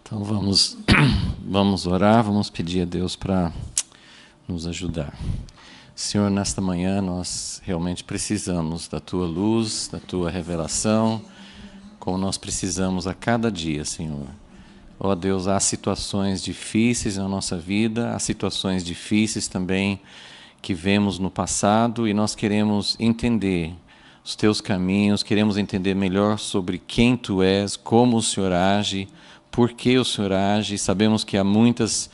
Então vamos orar, vamos pedir a Deus para nos ajudar. Senhor, nesta manhã nós realmente precisamos da Tua luz, da Tua revelação, como nós precisamos a cada dia, Senhor. Ó Deus, há situações difíceis na nossa vida, há situações difíceis também que vemos no passado e nós queremos entender os Teus caminhos, queremos entender melhor sobre quem Tu és, como o Senhor age, por que o Senhor age. Sabemos que há muitas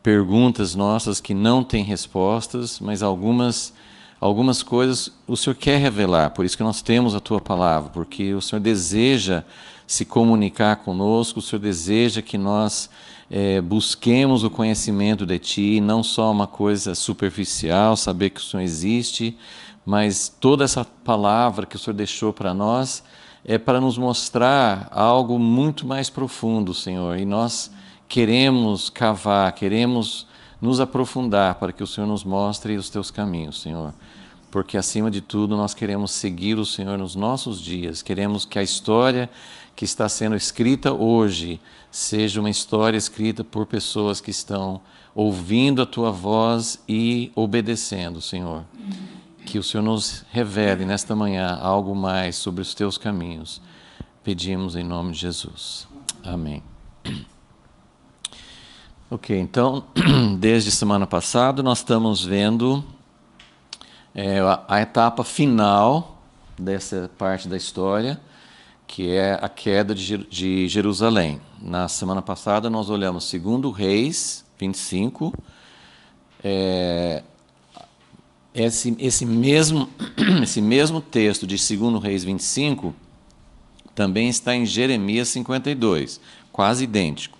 perguntas nossas que não têm respostas, mas algumas coisas o Senhor quer revelar, por isso que nós temos a Tua palavra, porque o Senhor deseja se comunicar conosco, o Senhor deseja que nós busquemos o conhecimento de Ti, não só uma coisa superficial, saber que o Senhor existe, mas toda essa palavra que o Senhor deixou para nós é para nos mostrar algo muito mais profundo, Senhor, e nós queremos cavar, queremos nos aprofundar para que o Senhor nos mostre os Teus caminhos, Senhor. Porque, acima de tudo, nós queremos seguir o Senhor nos nossos dias. Queremos que a história que está sendo escrita hoje seja uma história escrita por pessoas que estão ouvindo a Tua voz e obedecendo, Senhor. Que o Senhor nos revele nesta manhã algo mais sobre os Teus caminhos. Pedimos em nome de Jesus. Amém. Ok, então, desde semana passada nós estamos vendo a etapa final dessa parte da história, que é a queda de Jerusalém. Na semana passada nós olhamos 2 Reis 25. Esse mesmo texto de 2 Reis 25 também está em Jeremias 52, quase idêntico.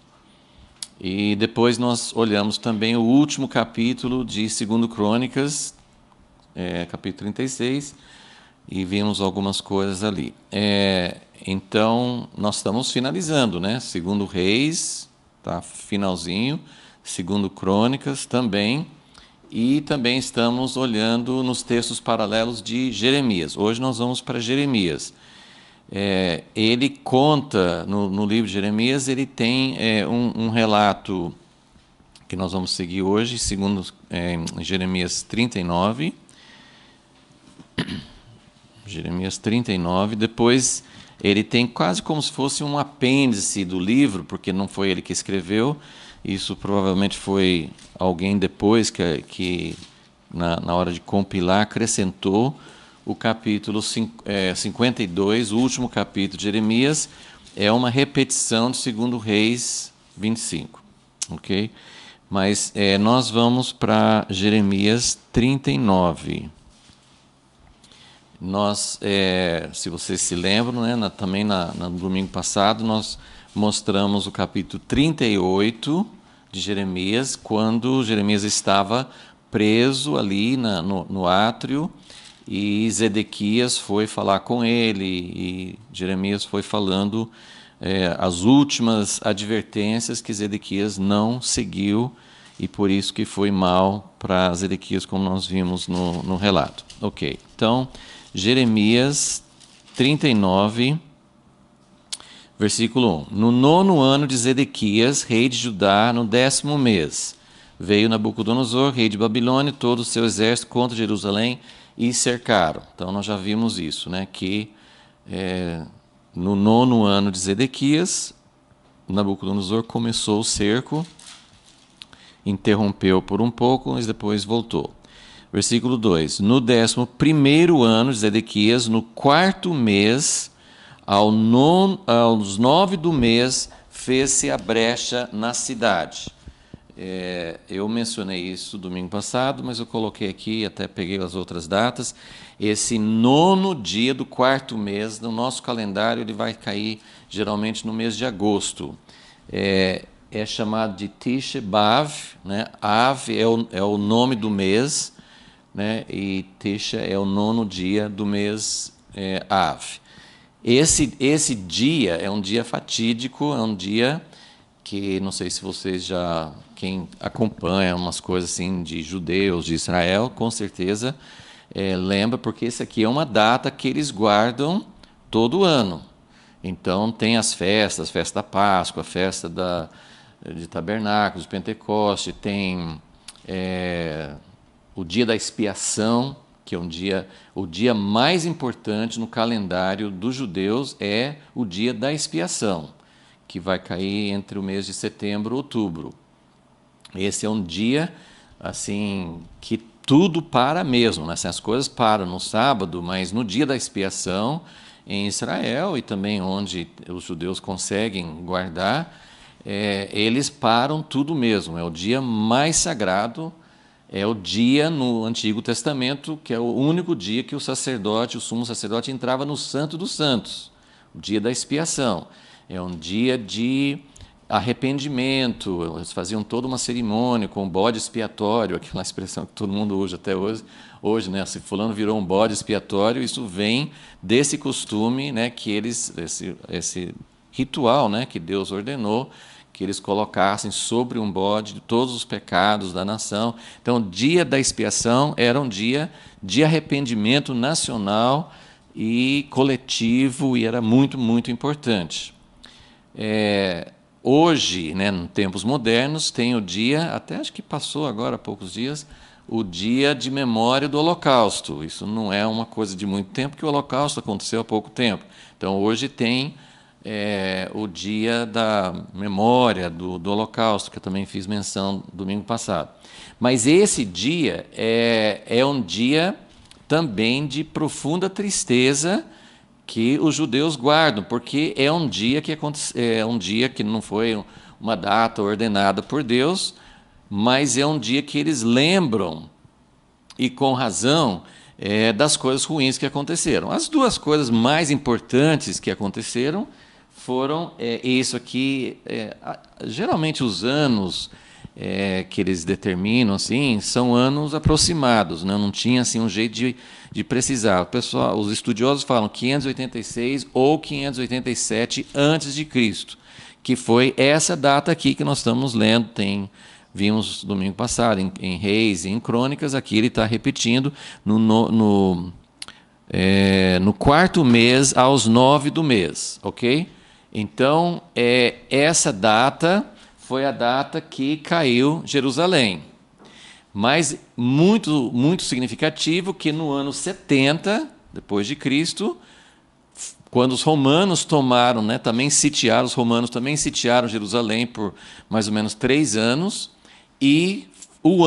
E depois nós olhamos também o último capítulo de 2 Crônicas, capítulo 36, e vimos algumas coisas ali. Então, nós estamos finalizando, né? 2 Reis, tá finalzinho, 2 Crônicas também, e também estamos olhando nos textos paralelos de Jeremias. Hoje nós vamos para Jeremias. Ele conta, no livro de Jeremias, ele tem um relato que nós vamos seguir hoje, segundo Jeremias 39. Jeremias 39, depois ele tem quase como se fosse um apêndice do livro, porque não foi ele que escreveu, isso provavelmente foi alguém depois que na hora de compilar, acrescentou o capítulo 52, o último capítulo de Jeremias, é uma repetição de 2 Reis 25, ok? Mas nós vamos para Jeremias 39. Nós, se vocês se lembram, né, também no domingo passado, nós mostramos o capítulo 38 de Jeremias, quando Jeremias estava preso ali no átrio, e Zedequias foi falar com ele, e Jeremias foi falando as últimas advertências que Zedequias não seguiu, e por isso que foi mal para Zedequias, como nós vimos no relato. Ok, então, Jeremias 39, versículo 1. No 9º ano de Zedequias, rei de Judá, no 10º mês, veio Nabucodonosor, rei de Babilônia, e todo o seu exército contra Jerusalém, e cercaram. Então, nós já vimos isso, né? Que no 9º ano de Zedequias, Nabucodonosor começou o cerco, interrompeu por um pouco, mas depois voltou. Versículo 2. No 11º ano de Zedequias, no 4º mês, aos 9 do mês, fez-se a brecha na cidade. Eu mencionei isso domingo passado, mas eu coloquei aqui, até peguei as outras datas. Esse 9º dia do 4º mês, no nosso calendário, ele vai cair geralmente no mês de agosto. É chamado de Tisha B'Av, né? Av é o nome do mês, né? E Tisha é o 9º dia do mês Av. Esse dia é um dia fatídico, é um dia que, não sei se vocês já, quem acompanha umas coisas assim de judeus, de Israel, com certeza lembra, porque esse aqui é uma data que eles guardam todo ano. Então tem as festas, festa da Páscoa, festa de Tabernáculos, Pentecoste, tem o dia da expiação, que é o dia mais importante no calendário dos judeus, é o dia da expiação, que vai cair entre o mês de setembro e outubro. Esse é um dia assim que tudo para mesmo, né? As coisas param no sábado, mas no dia da expiação em Israel e também onde os judeus conseguem guardar, eles param tudo mesmo. É o dia mais sagrado, é o dia no Antigo Testamento que é o único dia que o sumo sacerdote entrava no Santo dos Santos, o dia da expiação. É um dia de arrependimento, eles faziam toda uma cerimônia com o bode expiatório, aquela expressão que todo mundo usa até hoje, né? Se fulano virou um bode expiatório, isso vem desse costume, né? Que esse ritual, né? Que Deus ordenou, que eles colocassem sobre um bode todos os pecados da nação. Então, o dia da expiação era um dia de arrependimento nacional e coletivo, e era muito, muito importante. Hoje, né, em tempos modernos, tem o dia, até acho que passou agora há poucos dias, o dia de memória do Holocausto. Isso não é uma coisa de muito tempo, porque o Holocausto aconteceu há pouco tempo. Então, hoje tem o dia da memória do Holocausto, que eu também fiz menção domingo passado. Mas esse dia é um dia também de profunda tristeza, que os judeus guardam, porque é um dia que não foi uma data ordenada por Deus, mas é um dia que eles lembram, e com razão, das coisas ruins que aconteceram. As duas coisas mais importantes que aconteceram foram isso aqui. Geralmente os anos que eles determinam assim são anos aproximados, né? Não tinha assim um jeito de precisar. Os estudiosos falam 586 ou 587 antes de Cristo, que foi essa data aqui que nós estamos lendo. Vimos domingo passado em Reis e em Crônicas. Aqui ele está repetindo no quarto mês aos 9 do mês, ok? Então essa data foi a data que caiu Jerusalém. Mas muito, muito significativo que no ano 70, depois de Cristo, quando os romanos tomaram, né, os romanos também sitiaram Jerusalém por mais ou menos 3 anos, e o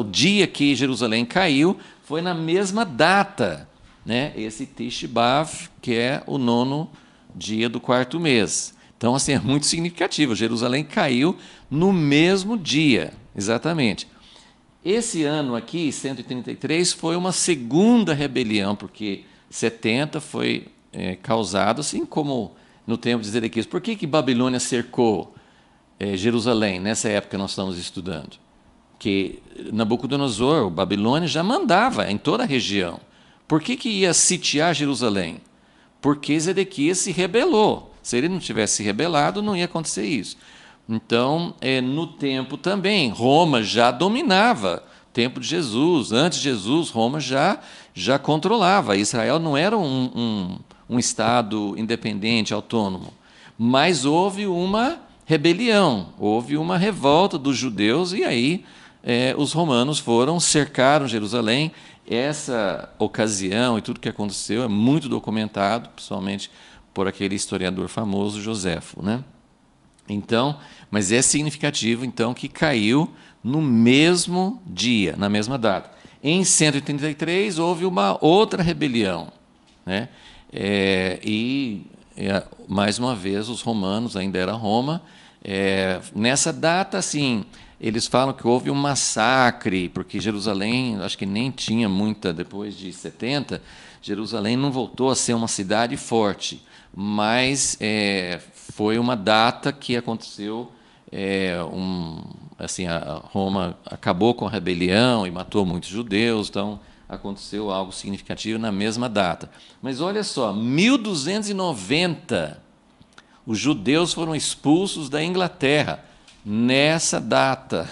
dia que Jerusalém caiu foi na mesma data, né, esse Tisha B'Av, que é o 9º dia do 4º mês. Então, assim, é muito significativo. Jerusalém caiu no mesmo dia, exatamente. Esse ano aqui, 133, foi uma segunda rebelião, porque 70 foi causado, assim como no tempo de Zedequias. Por que Babilônia cercou Jerusalém, nessa época que nós estamos estudando? Que Nabucodonosor, Babilônia, já mandava em toda a região. Por que ia sitiar Jerusalém? Porque Zedequias se rebelou. Se ele não tivesse se rebelado, não ia acontecer isso. Então, no tempo também, Roma já dominava. Tempo de Jesus, antes de Jesus, Roma já controlava. Israel não era um estado independente, autônomo. Mas houve uma rebelião, houve uma revolta dos judeus, e aí os romanos cercaram Jerusalém. Essa ocasião e tudo que aconteceu é muito documentado, principalmente por aquele historiador famoso, Joséfo, né? Então, mas é significativo, então, que caiu no mesmo dia, na mesma data. Em 133 houve uma outra rebelião, né? Mais uma vez os romanos, ainda era Roma, nessa data, assim, eles falam que houve um massacre, porque Jerusalém, acho que nem tinha muita, depois de 70, Jerusalém não voltou a ser uma cidade forte, mas foi uma data que aconteceu, assim, a Roma acabou com a rebelião e matou muitos judeus, então aconteceu algo significativo na mesma data. Mas olha só, 1290, os judeus foram expulsos da Inglaterra nessa data.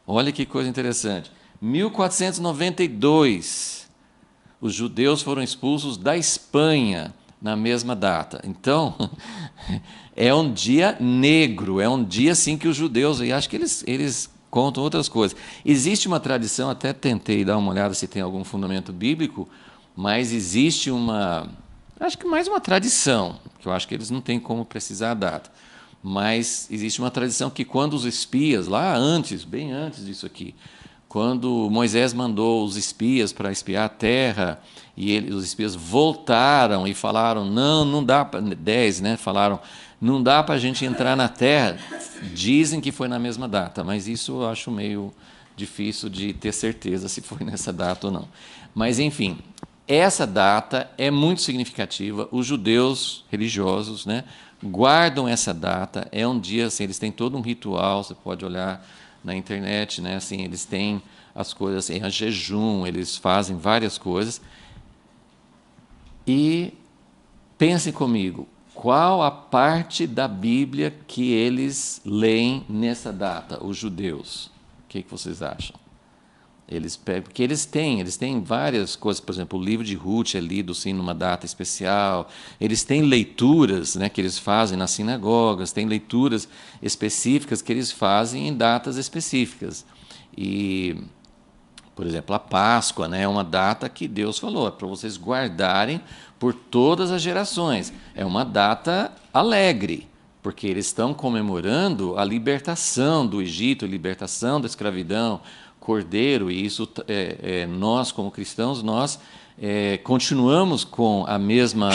Olha que coisa interessante. 1492, os judeus foram expulsos da Espanha na mesma data. Então, é um dia negro, é um dia assim que os judeus, e acho que eles contam outras coisas. Existe uma tradição, até tentei dar uma olhada se tem algum fundamento bíblico, mas existe acho que mais uma tradição, que eu acho que eles não têm como precisar a data. Mas existe uma tradição que quando os espias, lá antes, bem antes disso aqui, quando Moisés mandou os espias para espiar a terra, e os espias voltaram e falaram, não dá para, 10, né, falaram, não dá para a gente entrar na terra, dizem que foi na mesma data, mas isso eu acho meio difícil de ter certeza se foi nessa data ou não. Mas, enfim, essa data é muito significativa, os judeus religiosos, né, guardam essa data, é um dia, assim, eles têm todo um ritual, você pode olhar na internet, né, assim, eles têm as coisas, assim, a jejum, eles fazem várias coisas. E pensem comigo, qual a parte da Bíblia que eles leem nessa data, os judeus? O que vocês acham? Eles pegam, porque eles têm várias coisas, por exemplo, o livro de Ruth é lido sim numa data especial. Eles têm leituras, né, que eles fazem nas sinagogas, tem leituras específicas que eles fazem em datas específicas. E, por exemplo, a Páscoa, né, é uma data que Deus falou, é para vocês guardarem por todas as gerações. É uma data alegre, porque eles estão comemorando a libertação do Egito, a libertação da escravidão, Cordeiro, e isso nós, como cristãos, nós continuamos com a mesma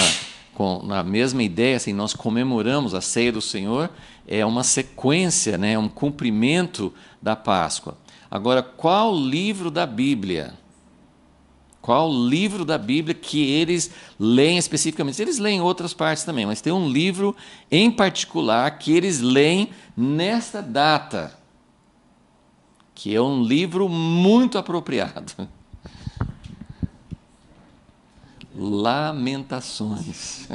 ideia, assim, nós comemoramos a ceia do Senhor, é uma sequência, né, é um cumprimento da Páscoa. Agora, qual livro da Bíblia? Qual livro da Bíblia que eles leem especificamente? Eles leem outras partes também, mas tem um livro em particular que eles leem nesta data, que é um livro muito apropriado. Lamentações.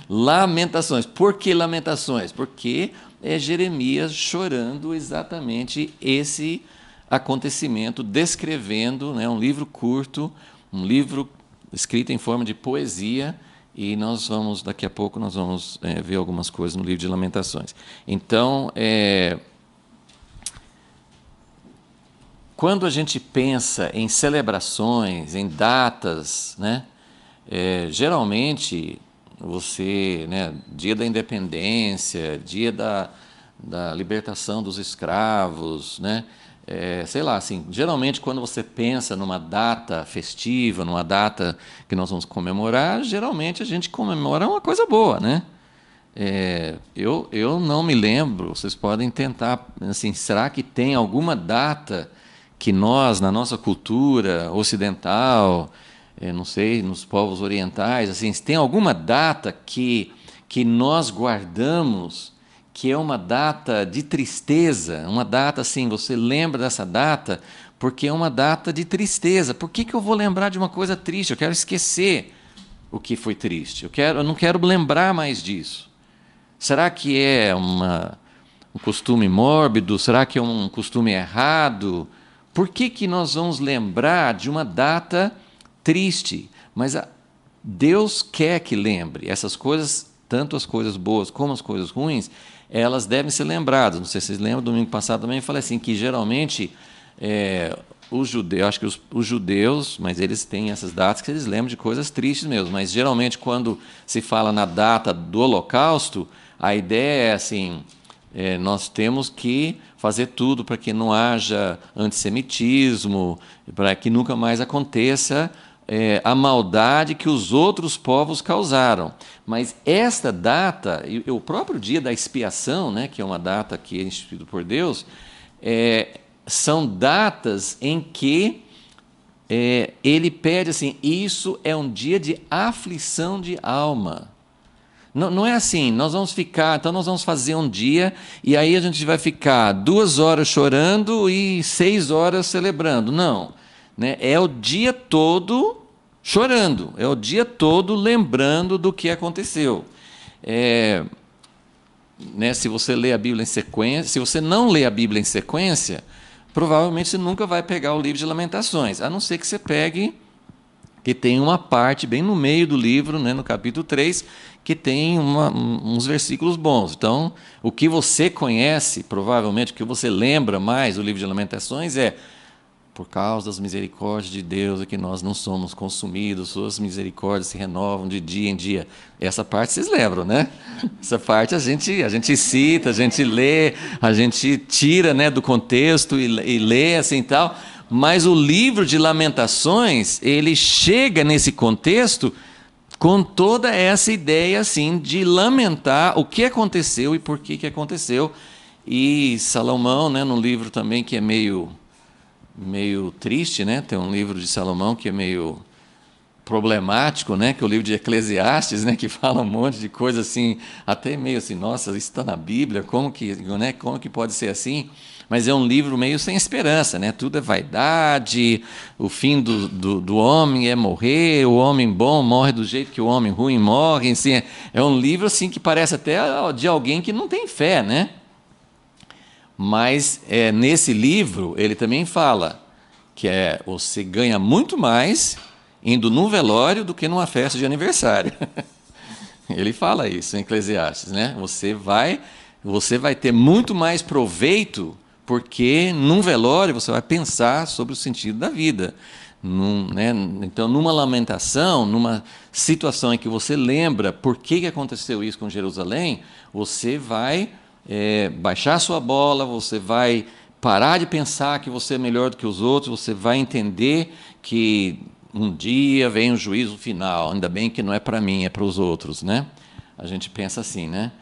Lamentações. Por que Lamentações? Porque é Jeremias chorando exatamente esse acontecimento, descrevendo, né, um livro curto, um livro escrito em forma de poesia, e daqui a pouco, nós vamos ver algumas coisas no livro de Lamentações. Então, quando a gente pensa em celebrações, em datas, né, geralmente você, né, dia da independência, dia da libertação dos escravos, né, sei lá, assim, geralmente quando você pensa numa data festiva, numa data que nós vamos comemorar, geralmente a gente comemora uma coisa boa, né? Eu não me lembro, vocês podem tentar, assim, será que tem alguma data que nós, na nossa cultura ocidental, não sei, nos povos orientais, assim, se tem alguma data que nós guardamos, que é uma data de tristeza, uma data assim, você lembra dessa data porque é uma data de tristeza. Por que eu vou lembrar de uma coisa triste? Eu quero esquecer o que foi triste. Eu não quero lembrar mais disso. Será que é um costume mórbido? Será que é um costume errado? Por que nós vamos lembrar de uma data triste? Mas Deus quer que lembre. Essas coisas, tanto as coisas boas como as coisas ruins, elas devem ser lembradas. Não sei se vocês lembram, domingo passado também eu falei assim, que geralmente os judeus, acho que os judeus, mas eles têm essas datas que eles lembram de coisas tristes mesmo, mas geralmente quando se fala na data do Holocausto, a ideia é assim, nós temos que fazer tudo para que não haja antissemitismo, para que nunca mais aconteça a maldade que os outros povos causaram. Mas esta data, e o próprio dia da expiação, né, que é uma data que é instituída por Deus, são datas em que ele pede assim, isso é um dia de aflição de alma. Não é assim, nós vamos fazer um dia e aí a gente vai ficar 2 horas chorando e 6 horas celebrando. Não, né? É o dia todo chorando, é o dia todo lembrando do que aconteceu. Né, se você lê a Bíblia em sequência, se você não lê a Bíblia em sequência, provavelmente você nunca vai pegar o livro de Lamentações, a não ser que você pegue que tem uma parte bem no meio do livro, né, no capítulo 3, que tem uns versículos bons. Então, o que você conhece, provavelmente, o que você lembra mais do livro de Lamentações é: por causa das misericórdias de Deus é que nós não somos consumidos, suas misericórdias se renovam de dia em dia. Essa parte vocês lembram, né? Essa parte a gente cita, a gente lê, a gente tira, né, do contexto e lê assim e tal. Mas o livro de Lamentações, ele chega nesse contexto com toda essa ideia assim de lamentar o que aconteceu e por que aconteceu. E Salomão, né, num livro também que é meio triste, né? Tem um livro de Salomão que é meio problemático, né? Que é o livro de Eclesiastes, né? Que fala um monte de coisa assim, até meio assim, nossa, isso está na Bíblia, como que pode ser assim? Mas é um livro meio sem esperança, né? Tudo é vaidade, o fim do homem é morrer, o homem bom morre do jeito que o homem ruim morre. Assim, é um livro assim que parece até de alguém que não tem fé, né? Mas nesse livro ele também fala que você ganha muito mais indo num velório do que numa festa de aniversário. Ele fala isso em Eclesiastes, né? Você vai ter muito mais proveito porque num velório você vai pensar sobre o sentido da vida. Então, numa lamentação, numa situação em que você lembra por que aconteceu isso com Jerusalém, você vai baixar sua bola, você vai parar de pensar que você é melhor do que os outros, você vai entender que um dia vem o juízo final, ainda bem que não é para mim, é para os outros, né? A gente pensa assim, né?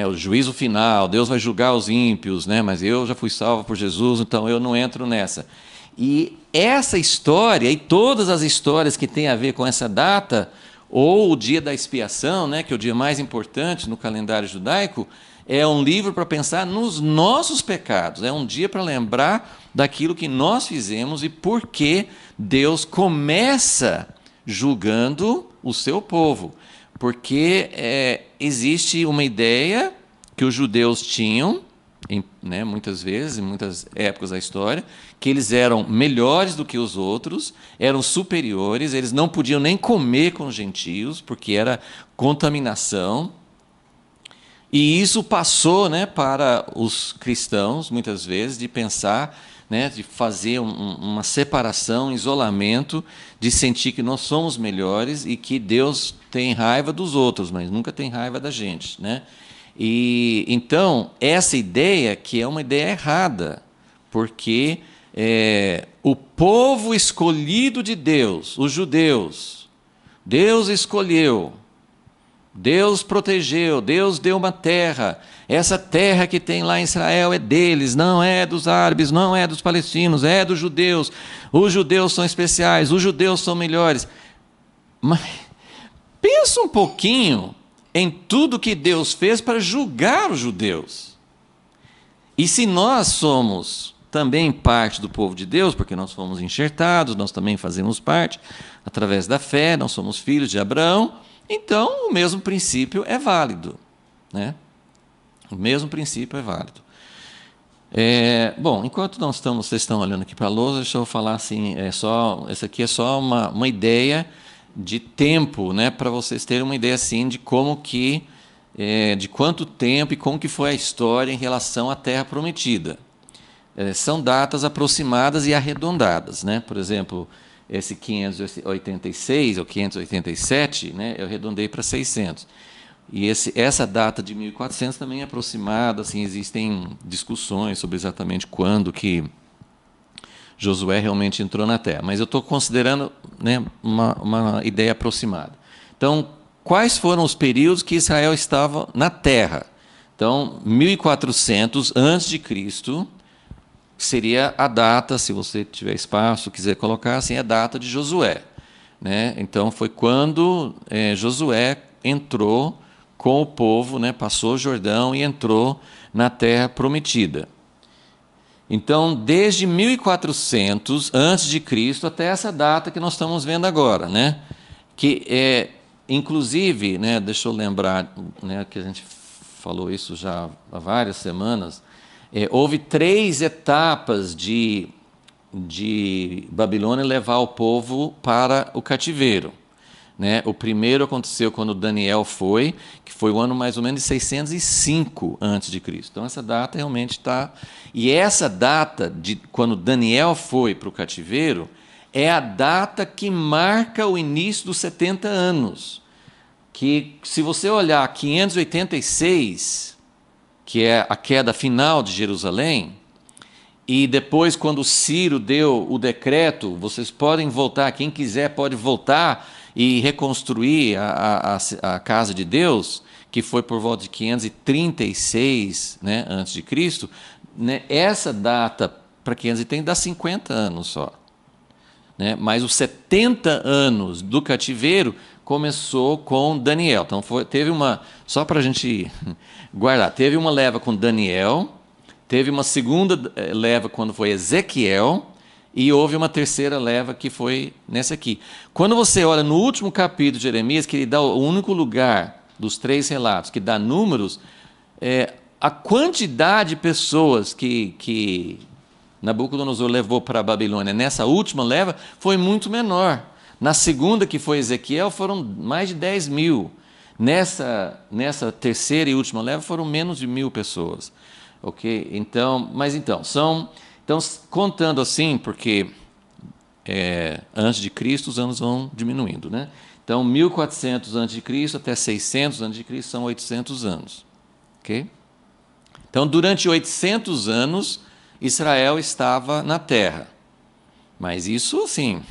O juízo final, Deus vai julgar os ímpios, né? Mas eu já fui salvo por Jesus, então eu não entro nessa. E essa história, e todas as histórias que têm a ver com essa data, ou o dia da expiação, né, que é o dia mais importante no calendário judaico, é um livro para pensar nos nossos pecados, é um dia para lembrar daquilo que nós fizemos e por que Deus começa julgando o seu povo. Porque existe uma ideia que os judeus tinham, muitas vezes, em muitas épocas da história, que eles eram melhores do que os outros, eram superiores, eles não podiam nem comer com os gentios, porque era contaminação. E isso passou, para os cristãos, muitas vezes, de pensar, de fazer uma separação, um isolamento, de sentir que nós somos melhores e que Deus tem raiva dos outros, mas nunca tem raiva da gente, né? E então essa ideia que é uma ideia errada, porque o povo escolhido de Deus, os judeus, Deus escolheu, Deus protegeu, Deus deu uma terra. Essa terra que tem lá em Israel é deles, não é dos árabes, não é dos palestinos, é dos judeus. Os judeus são especiais, os judeus são melhores. Mas pensa um pouquinho em tudo que Deus fez para julgar os judeus. E se nós somos também parte do povo de Deus, porque nós fomos enxertados, nós também fazemos parte, através da fé, nós somos filhos de Abraão, então o mesmo princípio é válido, né? O mesmo princípio é válido. Bom, enquanto vocês estão olhando aqui para a lousa, deixa eu falar assim, essa aqui é só uma ideia de tempo, né, para vocês terem uma ideia assim de como que, de quanto tempo e como que foi a história em relação à Terra Prometida. São datas aproximadas e arredondadas, né? Por exemplo, esse 586 ou 587, né, eu arredondei para 600. E essa data de 1400 também é aproximada, assim, existem discussões sobre exatamente quando que Josué realmente entrou na Terra. Mas eu estou considerando, né, uma ideia aproximada. Então, quais foram os períodos que Israel estava na Terra? Então, 1400 a.C., seria a data, se você tiver espaço, quiser colocar assim, a data de Josué, né? Então foi quando Josué entrou com o povo, né? Passou o Jordão e entrou na Terra Prometida. Então, desde 1400 a.C. até essa data que nós estamos vendo agora, né? Que inclusive, né? Deixa eu lembrar, né? Que a gente falou isso já há várias semanas. Houve 3 etapas de de Babilônia levar o povo para o cativeiro, né? O primeiro aconteceu quando Daniel foi, que foi o ano mais ou menos de 605 a.C. Então essa data realmente está... E essa data de quando Daniel foi para o cativeiro é a data que marca o início dos 70 anos. Que, se você olhar 586, que é a queda final de Jerusalém, e depois, quando Ciro deu o decreto, vocês podem voltar, quem quiser pode voltar e reconstruir a casa de Deus, que foi por volta de 536, né, antes de Cristo, né, essa data para 530 dá 50 anos só. Né? Mas os 70 anos do cativeiro começou com Daniel. Então teve uma, só para a gente guardar, teve uma leva com Daniel, teve uma segunda leva quando foi Ezequiel, e houve uma terceira leva que foi nessa aqui. Quando você olha no último capítulo de Jeremias, que ele dá o único lugar dos 3 relatos que dá números, a quantidade de pessoas que Nabucodonosor levou para a Babilônia nessa última leva foi muito menor. Na segunda, que foi Ezequiel, foram mais de 10 mil. Nessa terceira e última leva foram menos de 1.000 pessoas. Ok? Então, contando assim, porque antes de Cristo os anos vão diminuindo, né? Então, 1400 antes de Cristo até 600 antes de Cristo são 800 anos. Ok? Então, durante 800 anos, Israel estava na terra. Mas isso, assim,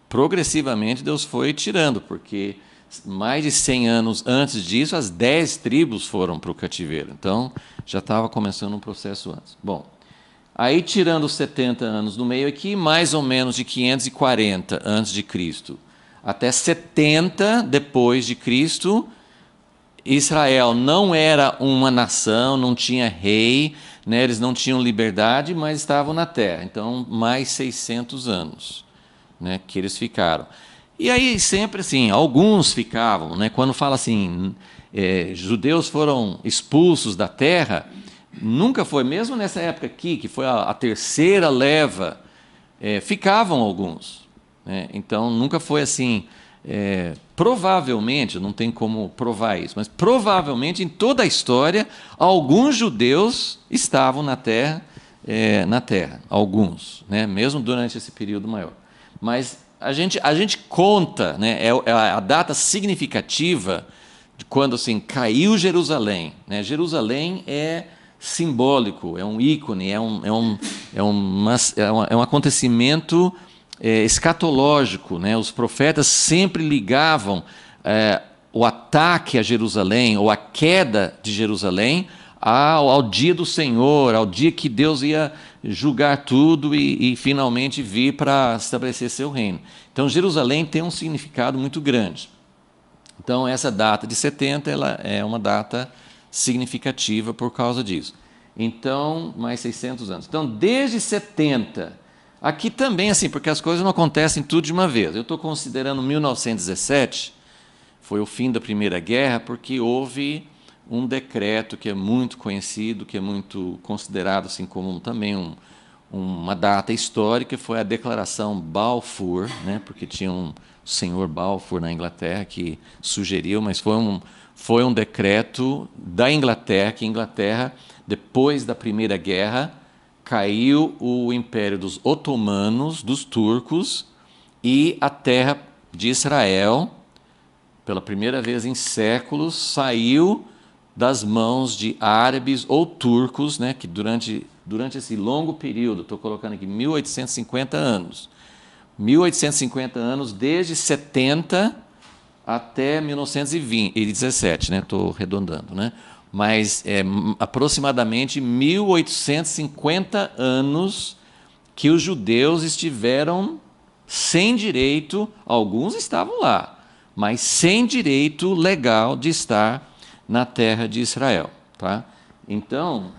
progressivamente Deus foi tirando, porque mais de 100 anos antes disso, as 10 tribos foram para o cativeiro. Então, já estava começando um processo antes. Bom, aí tirando os 70 anos do meio aqui, mais ou menos de 540 antes de Cristo até 70 depois de Cristo, Israel não era uma nação, não tinha rei, né, eles não tinham liberdade, mas estavam na terra. Então, mais 600 anos, né, que eles ficaram. E aí, sempre assim, alguns ficavam. Né, quando fala assim, judeus foram expulsos da terra, nunca foi, mesmo nessa época aqui, que foi a terceira leva, ficavam alguns. Né, então, nunca foi assim... provavelmente, não tem como provar isso, mas provavelmente em toda a história, alguns judeus estavam na terra, alguns, né, mesmo durante esse período maior. Mas a gente conta, né, a data significativa de quando assim, caiu Jerusalém. Né, Jerusalém é simbólico, é um ícone, é um acontecimento escatológico, né? Os profetas sempre ligavam o ataque a Jerusalém ou a queda de Jerusalém ao dia do Senhor, ao dia que Deus ia julgar tudo e finalmente vir para estabelecer seu reino. Então, Jerusalém tem um significado muito grande. Então, essa data de 70 ela é uma data significativa por causa disso. Então, mais 600 anos. Então, desde 70... Aqui também, assim, porque as coisas não acontecem tudo de uma vez. Eu estou considerando 1917, foi o fim da Primeira Guerra, porque houve um decreto que é muito conhecido, que é muito considerado assim, como também uma data histórica, foi a Declaração Balfour, né, porque tinha um senhor Balfour na Inglaterra que sugeriu, mas foi um decreto da Inglaterra, que a Inglaterra, depois da Primeira Guerra, caiu o Império dos Otomanos, dos turcos, e a terra de Israel, pela primeira vez em séculos, saiu das mãos de árabes ou turcos, né, que durante esse longo período, estou colocando aqui 1850 anos, 1850 anos, desde 70 até 1917, né, estou arredondando, né? Mas aproximadamente 1850 anos que os judeus estiveram sem direito, alguns estavam lá, mas sem direito legal de estar na terra de Israel. Tá? Então,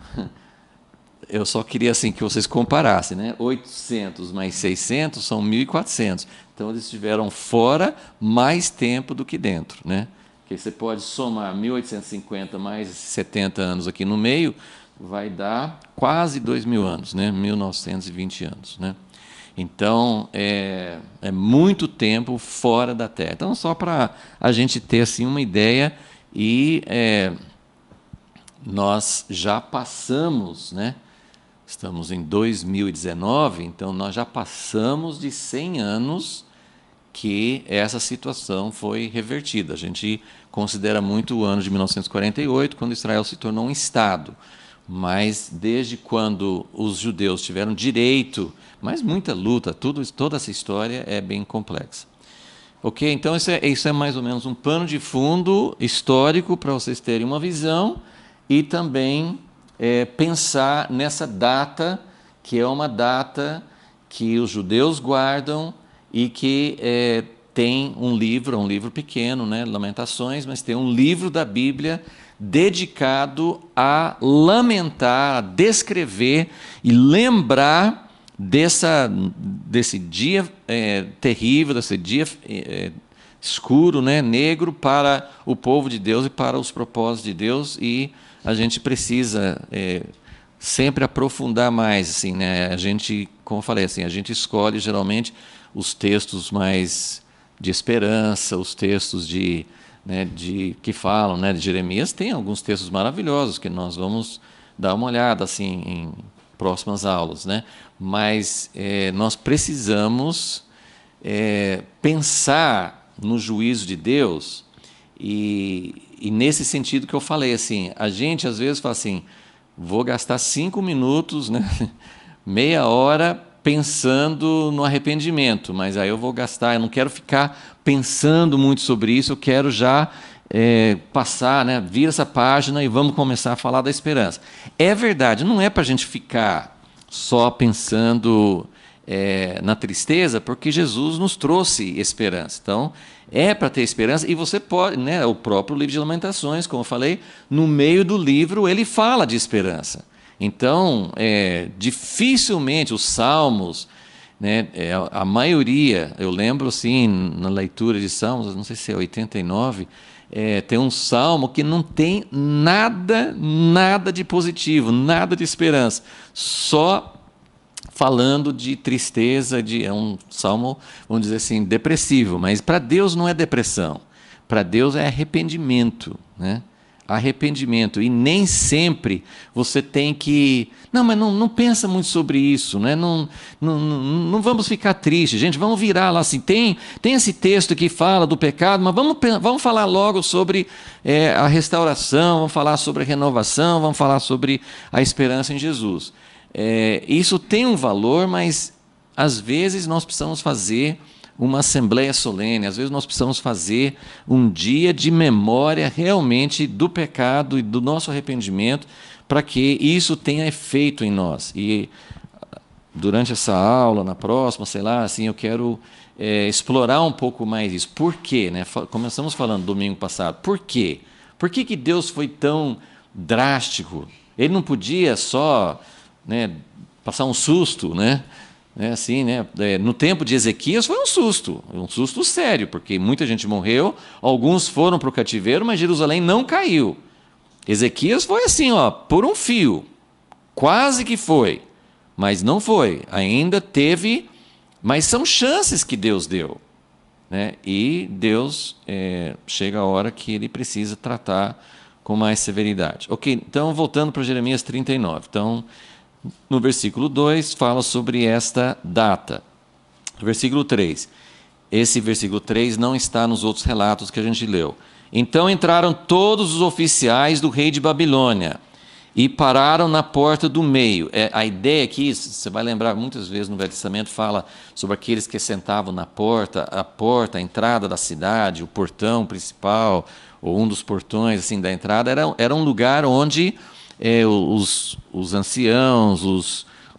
eu só queria assim, que vocês comparassem, né? 800 mais 600 são 1.400. Então, eles estiveram fora mais tempo do que dentro, né? Que você pode somar 1850 mais 70 anos aqui no meio, vai dar quase 2.000 anos, né? 1920 anos. Né? Então, é muito tempo fora da terra. Então, só para a gente ter assim, uma ideia, e nós já passamos, né? Estamos em 2019, então nós já passamos de 100 anos que essa situação foi revertida. A gente considera muito o ano de 1948, quando Israel se tornou um Estado. Mas desde quando os judeus tiveram direito, mas muita luta, toda essa história é bem complexa. Ok? Então isso é mais ou menos um pano de fundo histórico para vocês terem uma visão e também pensar nessa data, que é uma data que os judeus guardam e que tem um livro pequeno, né, Lamentações, mas tem um livro da Bíblia dedicado a lamentar, a descrever e lembrar desse dia terrível, desse dia escuro, né, negro para o povo de Deus e para os propósitos de Deus, e a gente precisa sempre aprofundar mais, assim, né? A gente, como eu falei, assim, a gente escolhe geralmente os textos mais de esperança, os textos que falam, né, de Jeremias. Tem alguns textos maravilhosos que nós vamos dar uma olhada assim em próximas aulas, né? Mas nós precisamos pensar no juízo de Deus e nesse sentido que eu falei, assim, a gente às vezes fala assim, vou gastar 5 minutos, né, meia hora pensando no arrependimento, mas aí eu não quero ficar pensando muito sobre isso, eu quero já passar, né, vira essa página e vamos começar a falar da esperança. É verdade, não é para a gente ficar só pensando na tristeza, porque Jesus nos trouxe esperança. Então, é para ter esperança, e você pode, né, o próprio livro de Lamentações, como eu falei, no meio do livro ele fala de esperança. Então, dificilmente os salmos, né, a maioria, eu lembro assim, na leitura de Salmos, não sei se é 89, tem um salmo que não tem nada de positivo, nada de esperança, só falando de tristeza, é um salmo, vamos dizer assim, depressivo, mas para Deus não é depressão, para Deus é arrependimento, né? Arrependimento, e nem sempre você tem que... Não, mas não pensa muito sobre isso, né? Não vamos ficar tristes, gente, vamos virar lá assim, tem esse texto que fala do pecado, mas vamos falar logo sobre a restauração, vamos falar sobre a renovação, vamos falar sobre a esperança em Jesus. Isso tem um valor, mas às vezes nós precisamos fazer uma assembleia solene, às vezes nós precisamos fazer um dia de memória realmente do pecado e do nosso arrependimento, para que isso tenha efeito em nós. E durante essa aula, na próxima, sei lá, assim, eu quero explorar um pouco mais isso. Por quê? Né? Começamos falando domingo passado. Por quê? Por que Deus foi tão drástico? Ele não podia só... né, passar um susto, né? Assim, né? No tempo de Ezequias foi um susto sério, porque muita gente morreu, alguns foram para o cativeiro, mas Jerusalém não caiu. Ezequias foi assim, ó, por um fio, quase que foi, mas não foi. Ainda teve, mas são chances que Deus deu, né? E Deus chega a hora que Ele precisa tratar com mais severidade. Ok, então voltando para Jeremias 39. Então, no versículo 2, fala sobre esta data. Versículo 3. Esse versículo 3 não está nos outros relatos que a gente leu. Então entraram todos os oficiais do rei de Babilônia e pararam na porta do meio. A ideia aqui, você vai lembrar, muitas vezes no Velho Testamento fala sobre aqueles que sentavam na porta, a entrada da cidade, o portão principal, ou um dos portões assim, da entrada, era um lugar onde... os anciãos,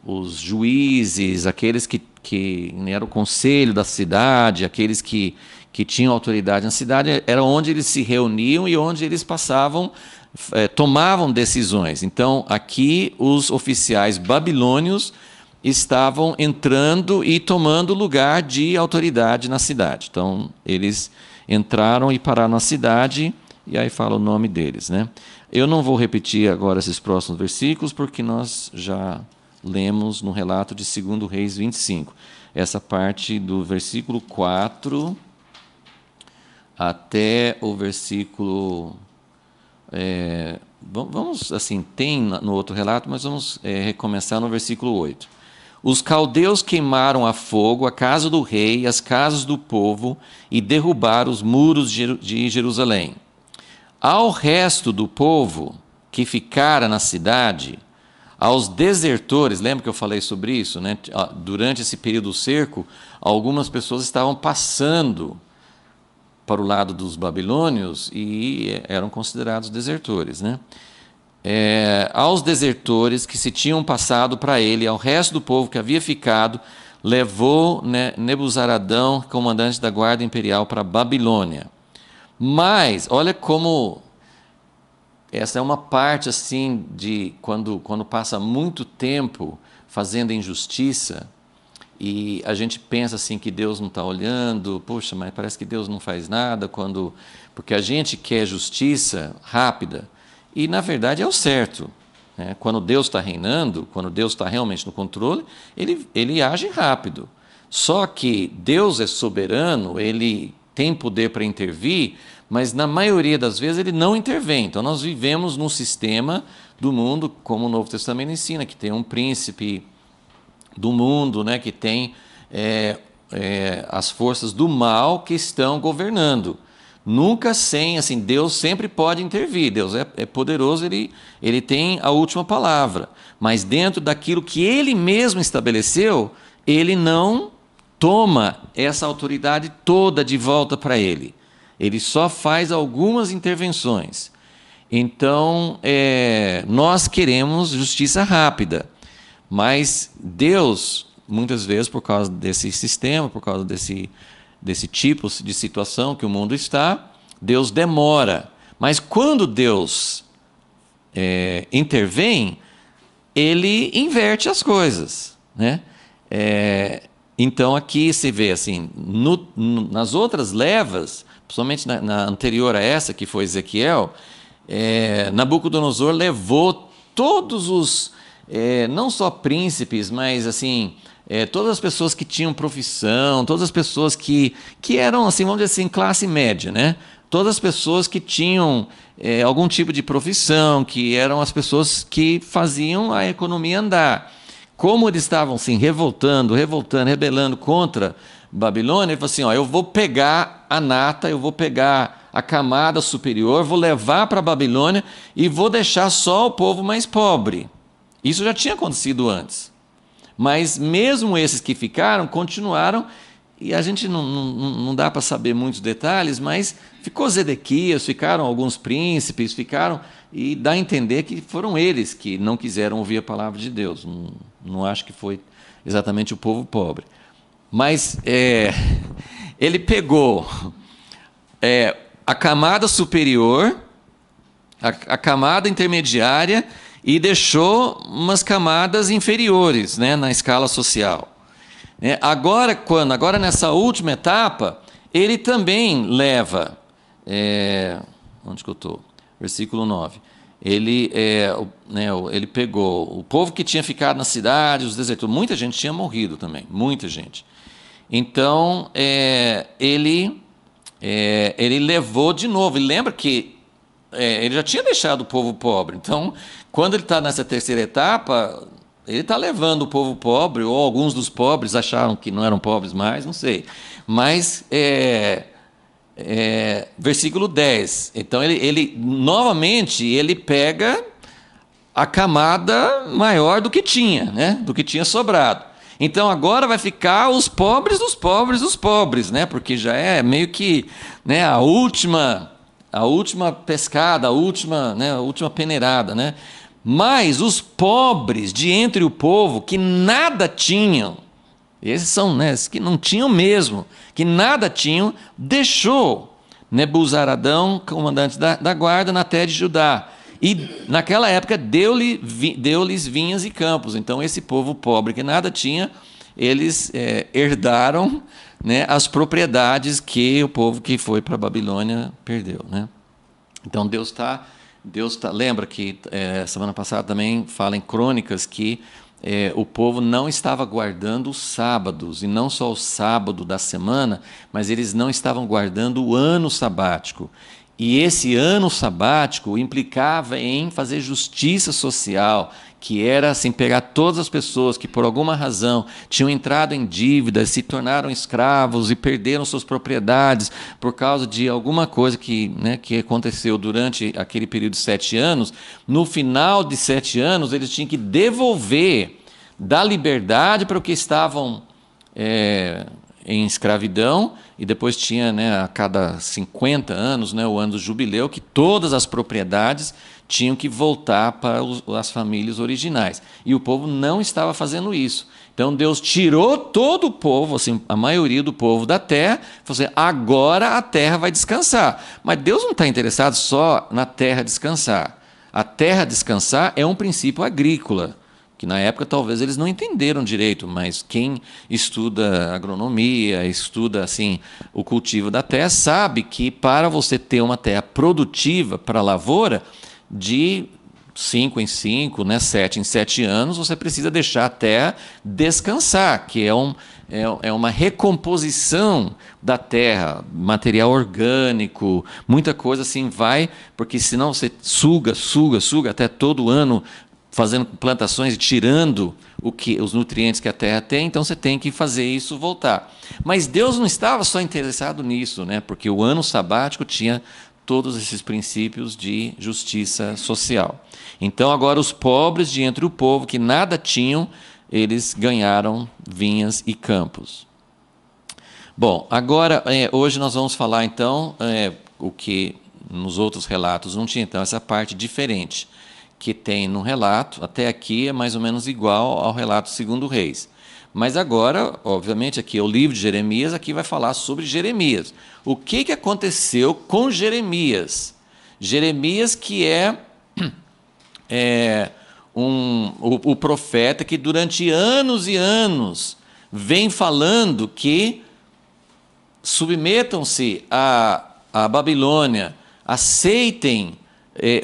os juízes, aqueles que eram o conselho da cidade, aqueles que tinham autoridade na cidade, era onde eles se reuniam e onde eles passavam, tomavam decisões. Então, aqui os oficiais babilônios estavam entrando e tomando lugar de autoridade na cidade. Então, eles entraram e pararam na cidade, e aí fala o nome deles, né? Eu não vou repetir agora esses próximos versículos, porque nós já lemos no relato de 2 Reis 25. essa parte do versículo 4 até o versículo... vamos, assim, tem no outro relato, mas vamos recomeçar no versículo 8. Os caldeus queimaram a fogo a casa do rei e as casas do povo e derrubaram os muros de Jerusalém. Ao resto do povo que ficara na cidade, aos desertores, lembra que eu falei sobre isso, né? Durante esse período do cerco, algumas pessoas estavam passando para o lado dos babilônios e eram considerados desertores, né? Aos desertores que se tinham passado para ele, ao resto do povo que havia ficado, levou, né, Nebuzaradão, comandante da guarda imperial, para a Babilônia. Mas, olha como essa é uma parte assim de quando passa muito tempo fazendo injustiça e a gente pensa assim que Deus não está olhando, poxa, mas parece que Deus não faz nada, porque a gente quer justiça rápida e na verdade é o certo, né? Quando Deus está reinando, quando Deus está realmente no controle, ele age rápido. Só que Deus é soberano, ele tem poder para intervir, mas na maioria das vezes ele não intervém. Então nós vivemos num sistema do mundo, como o Novo Testamento ensina, que tem um príncipe do mundo, né, que tem as forças do mal que estão governando. Nunca sem, assim, Deus sempre pode intervir, Deus é poderoso, ele tem a última palavra, mas dentro daquilo que ele mesmo estabeleceu, ele não toma essa autoridade toda de volta para ele. Ele só faz algumas intervenções. Então, nós queremos justiça rápida, mas Deus, muitas vezes, por causa desse sistema, por causa desse tipo de situação que o mundo está, Deus demora. Mas quando Deus intervém, ele inverte as coisas, né? Então aqui se vê assim, nas outras levas, principalmente na anterior a essa, que foi Ezequiel, Nabucodonosor levou todos os, não só príncipes, mas assim, todas as pessoas que tinham profissão, todas as pessoas que eram, assim, vamos dizer assim, classe média, né? Todas as pessoas que tinham algum tipo de profissão, que eram as pessoas que faziam a economia andar. Como eles estavam assim, rebelando contra Babilônia, ele falou assim, eu vou pegar a nata, eu vou pegar a camada superior, vou levar para a Babilônia e vou deixar só o povo mais pobre. Isso já tinha acontecido antes. Mas mesmo esses que ficaram, continuaram, e a gente não dá para saber muitos detalhes, mas ficou Zedequias, ficaram alguns príncipes, e dá a entender que foram eles que não quiseram ouvir a palavra de Deus. Não acho que foi exatamente o povo pobre. Mas ele pegou a camada superior, a camada intermediária, e deixou umas camadas inferiores, né, na escala social. Agora, nessa última etapa, ele também leva... onde que eu estou? Versículo 9. Ele pegou o povo que tinha ficado na cidade, os desertores. Muita gente tinha morrido também, muita gente. Então, ele levou de novo. E lembra que ele já tinha deixado o povo pobre. Então, quando ele está nessa terceira etapa, ele está levando o povo pobre, ou alguns dos pobres acharam que não eram pobres mais, não sei. Mas, versículo 10. Então, novamente, ele pega a camada maior do que tinha, né? Do que tinha sobrado. Então, agora vai ficar os pobres dos pobres dos pobres, né? Porque já é meio que, né, a última pescada, a última peneirada, né? Mas os pobres de entre o povo que nada tinham, esses são, né, que não tinham mesmo, que nada tinham, deixou Nebuzaradão, comandante da guarda, na terra de Judá. E naquela época deu-lhes vinhas e campos. Então esse povo pobre que nada tinha, eles herdaram, né, as propriedades que o povo que foi para a Babilônia perdeu, né? Então Deus tá, lembra que semana passada também fala em Crônicas que o povo não estava guardando os sábados, e não só o sábado da semana, mas eles não estavam guardando o ano sabático. E esse ano sabático implicava em fazer justiça social, que era assim, pegar todas as pessoas que por alguma razão tinham entrado em dívidas, se tornaram escravos e perderam suas propriedades por causa de alguma coisa que aconteceu durante aquele período de 7 anos. No final de 7 anos, eles tinham que devolver da liberdade para o que estavam em escravidão, e depois tinha, a cada 50 anos, o ano do jubileu, que todas as propriedades tinham que voltar para as famílias originais. E o povo não estava fazendo isso. Então Deus tirou todo o povo, assim, a maioria do povo da terra, e falou assim, agora a terra vai descansar. Mas Deus não está interessado só na terra descansar. A terra descansar é um princípio agrícola, que na época talvez eles não entenderam direito, mas quem estuda agronomia, estuda assim o cultivo da terra, sabe que para você ter uma terra produtiva para a lavoura, de 5 em 5, 7 em 7 anos, você precisa deixar a terra descansar, que é uma recomposição da terra, material orgânico, muita coisa assim vai, porque senão você suga até todo ano, fazendo plantações e tirando os nutrientes que a terra tem, então você tem que fazer isso voltar. Mas Deus não estava só interessado nisso, porque o ano sabático tinha todos esses princípios de justiça social. Então agora os pobres de entre o povo que nada tinham, eles ganharam vinhas e campos. Bom, agora hoje nós vamos falar então o que nos outros relatos não tinha, então essa parte diferente que tem no relato, até aqui é mais ou menos igual ao relato segundo Reis. Mas agora, obviamente, aqui é o livro de Jeremias, aqui vai falar sobre Jeremias. O que aconteceu com Jeremias? Jeremias que o profeta que durante anos e anos vem falando que submetam-se à Babilônia, aceitem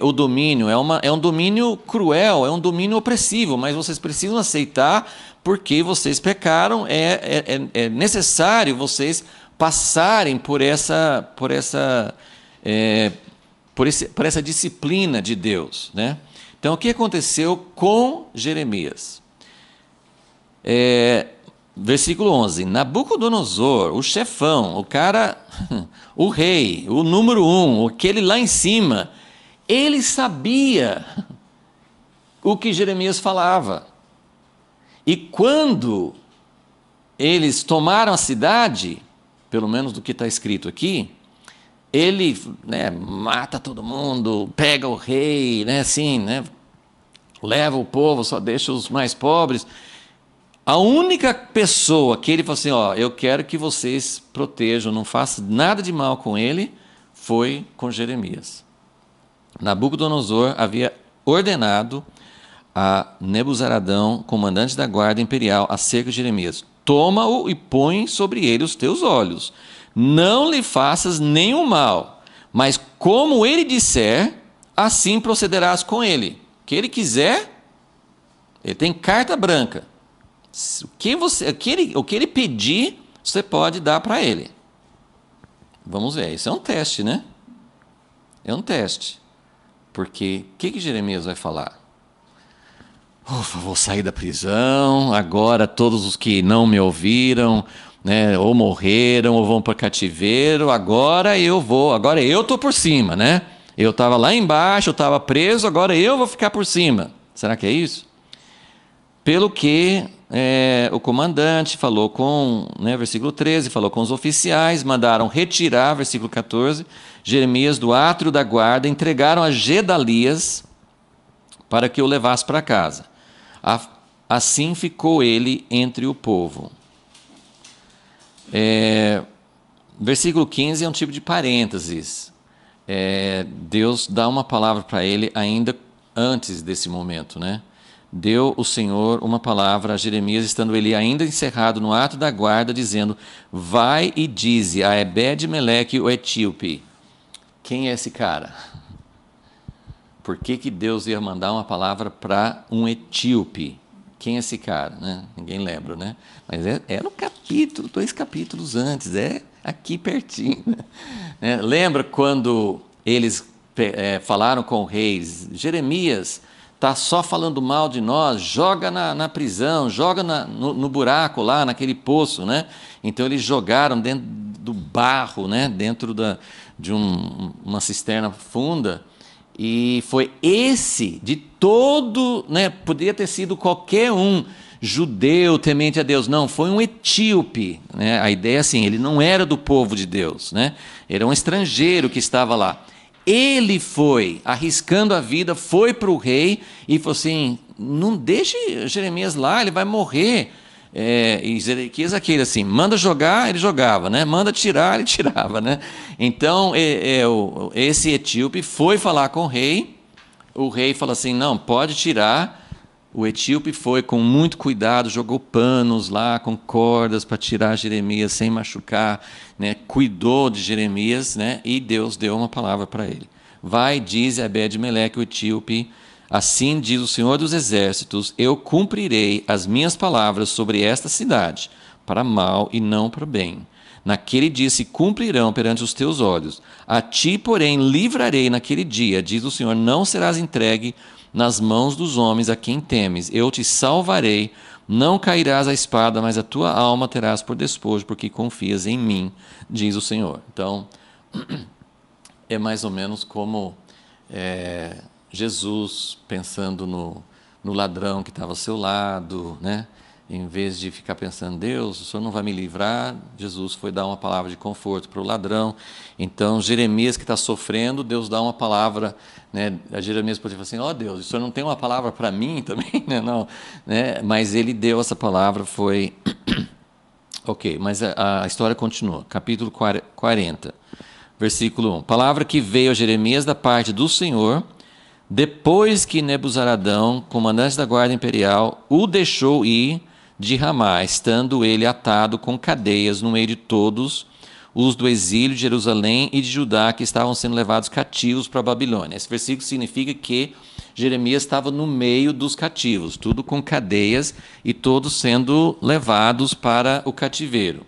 o domínio, é um domínio cruel, é um domínio opressivo, mas vocês precisam aceitar porque vocês pecaram, é necessário vocês passarem por essa disciplina de Deus, Então, o que aconteceu com Jeremias? Versículo 11, Nabucodonosor, o chefão, o cara, o rei, o número 1, aquele lá em cima, ele sabia o que Jeremias falava. E quando eles tomaram a cidade, pelo menos do que está escrito aqui, ele mata todo mundo, pega o rei, leva o povo, só deixa os mais pobres. A única pessoa que ele falou assim, eu quero que vocês protejam, não façam nada de mal com ele, foi com Jeremias. Nabucodonosor havia ordenado a Nebuzaradão, comandante da guarda imperial, acerca de Jeremias: toma-o e põe sobre ele os teus olhos. Não lhe faças nenhum mal, mas como ele disser, assim procederás com ele. O que ele quiser, ele tem carta branca. O que ele pedir, você pode dar para ele. Vamos ver, isso é um teste, É um teste. Porque o que Jeremias vai falar? Ufa, vou sair da prisão, agora todos os que não me ouviram, ou morreram, ou vão para cativeiro, agora eu estou por cima, Eu estava lá embaixo, eu estava preso, agora eu vou ficar por cima. Será que é isso? Pelo que o comandante falou versículo 13, falou com os oficiais, mandaram retirar, versículo 14, Jeremias do átrio da guarda, entregaram a Gedalias para que o levasse para casa. Assim ficou ele entre o povo. Versículo 15 é um tipo de parênteses. Deus dá uma palavra para ele ainda antes desse momento, Deu o Senhor uma palavra a Jeremias, estando ele ainda encerrado no ato da guarda, dizendo: vai e dize a Ebed-Meleque o etíope. Quem é esse cara? Por que Deus ia mandar uma palavra para um etíope? Quem é esse cara? Né? Ninguém lembra, né? Mas é no capítulo, 2 capítulos antes, é aqui pertinho. Né? Lembra quando eles falaram com o rei, Jeremias está só falando mal de nós, joga na prisão, joga no buraco lá, naquele poço. Né? Então eles jogaram dentro do barro, né? Dentro de uma cisterna funda. E foi esse, de todo, né, poderia ter sido qualquer um, judeu, temente a Deus. Não, foi um etíope. Né? A ideia é assim, ele não era do povo de Deus. Né? Era um estrangeiro que estava lá. Ele foi, arriscando a vida, foi para o rei e falou assim, não deixe Jeremias lá, ele vai morrer. E Zedequias aquele assim, manda jogar, ele jogava, né? Manda tirar, ele tirava, né? Então esse etíope foi falar com o rei falou assim, não, pode tirar. O etíope foi com muito cuidado, jogou panos lá com cordas para tirar Jeremias sem machucar, né? Cuidou de Jeremias, né? E Deus deu uma palavra para ele. Vai, diz Ebed-Meleque, o etíope, assim diz o Senhor dos Exércitos, eu cumprirei as minhas palavras sobre esta cidade, para mal e não para bem. Naquele dia se cumprirão perante os teus olhos. A ti, porém, livrarei naquele dia, diz o Senhor, não serás entregue nas mãos dos homens a quem temes. Eu te salvarei, não cairás à espada, mas a tua alma terás por despojo, porque confias em mim, diz o Senhor. Então, é mais ou menos como Jesus pensando no ladrão que estava ao seu lado, né? Em vez de ficar pensando, Deus, o Senhor não vai me livrar, Jesus foi dar uma palavra de conforto para o ladrão. Então, Jeremias que está sofrendo, Deus dá uma palavra, né? A Jeremias podia falar assim, ó Deus, o Senhor não tem uma palavra para mim também? Né? Não, né? Mas ele deu essa palavra, foi... Ok, mas a história continua. Capítulo 40, versículo 1. Palavra que veio a Jeremias da parte do Senhor, depois que Nebuzaradão, comandante da guarda imperial, o deixou ir de Ramá, estando ele atado com cadeias no meio de todos os do exílio de Jerusalém e de Judá que estavam sendo levados cativos para a Babilônia. Esse versículo significa que Jeremias estava no meio dos cativos, tudo com cadeias e todos sendo levados para o cativeiro.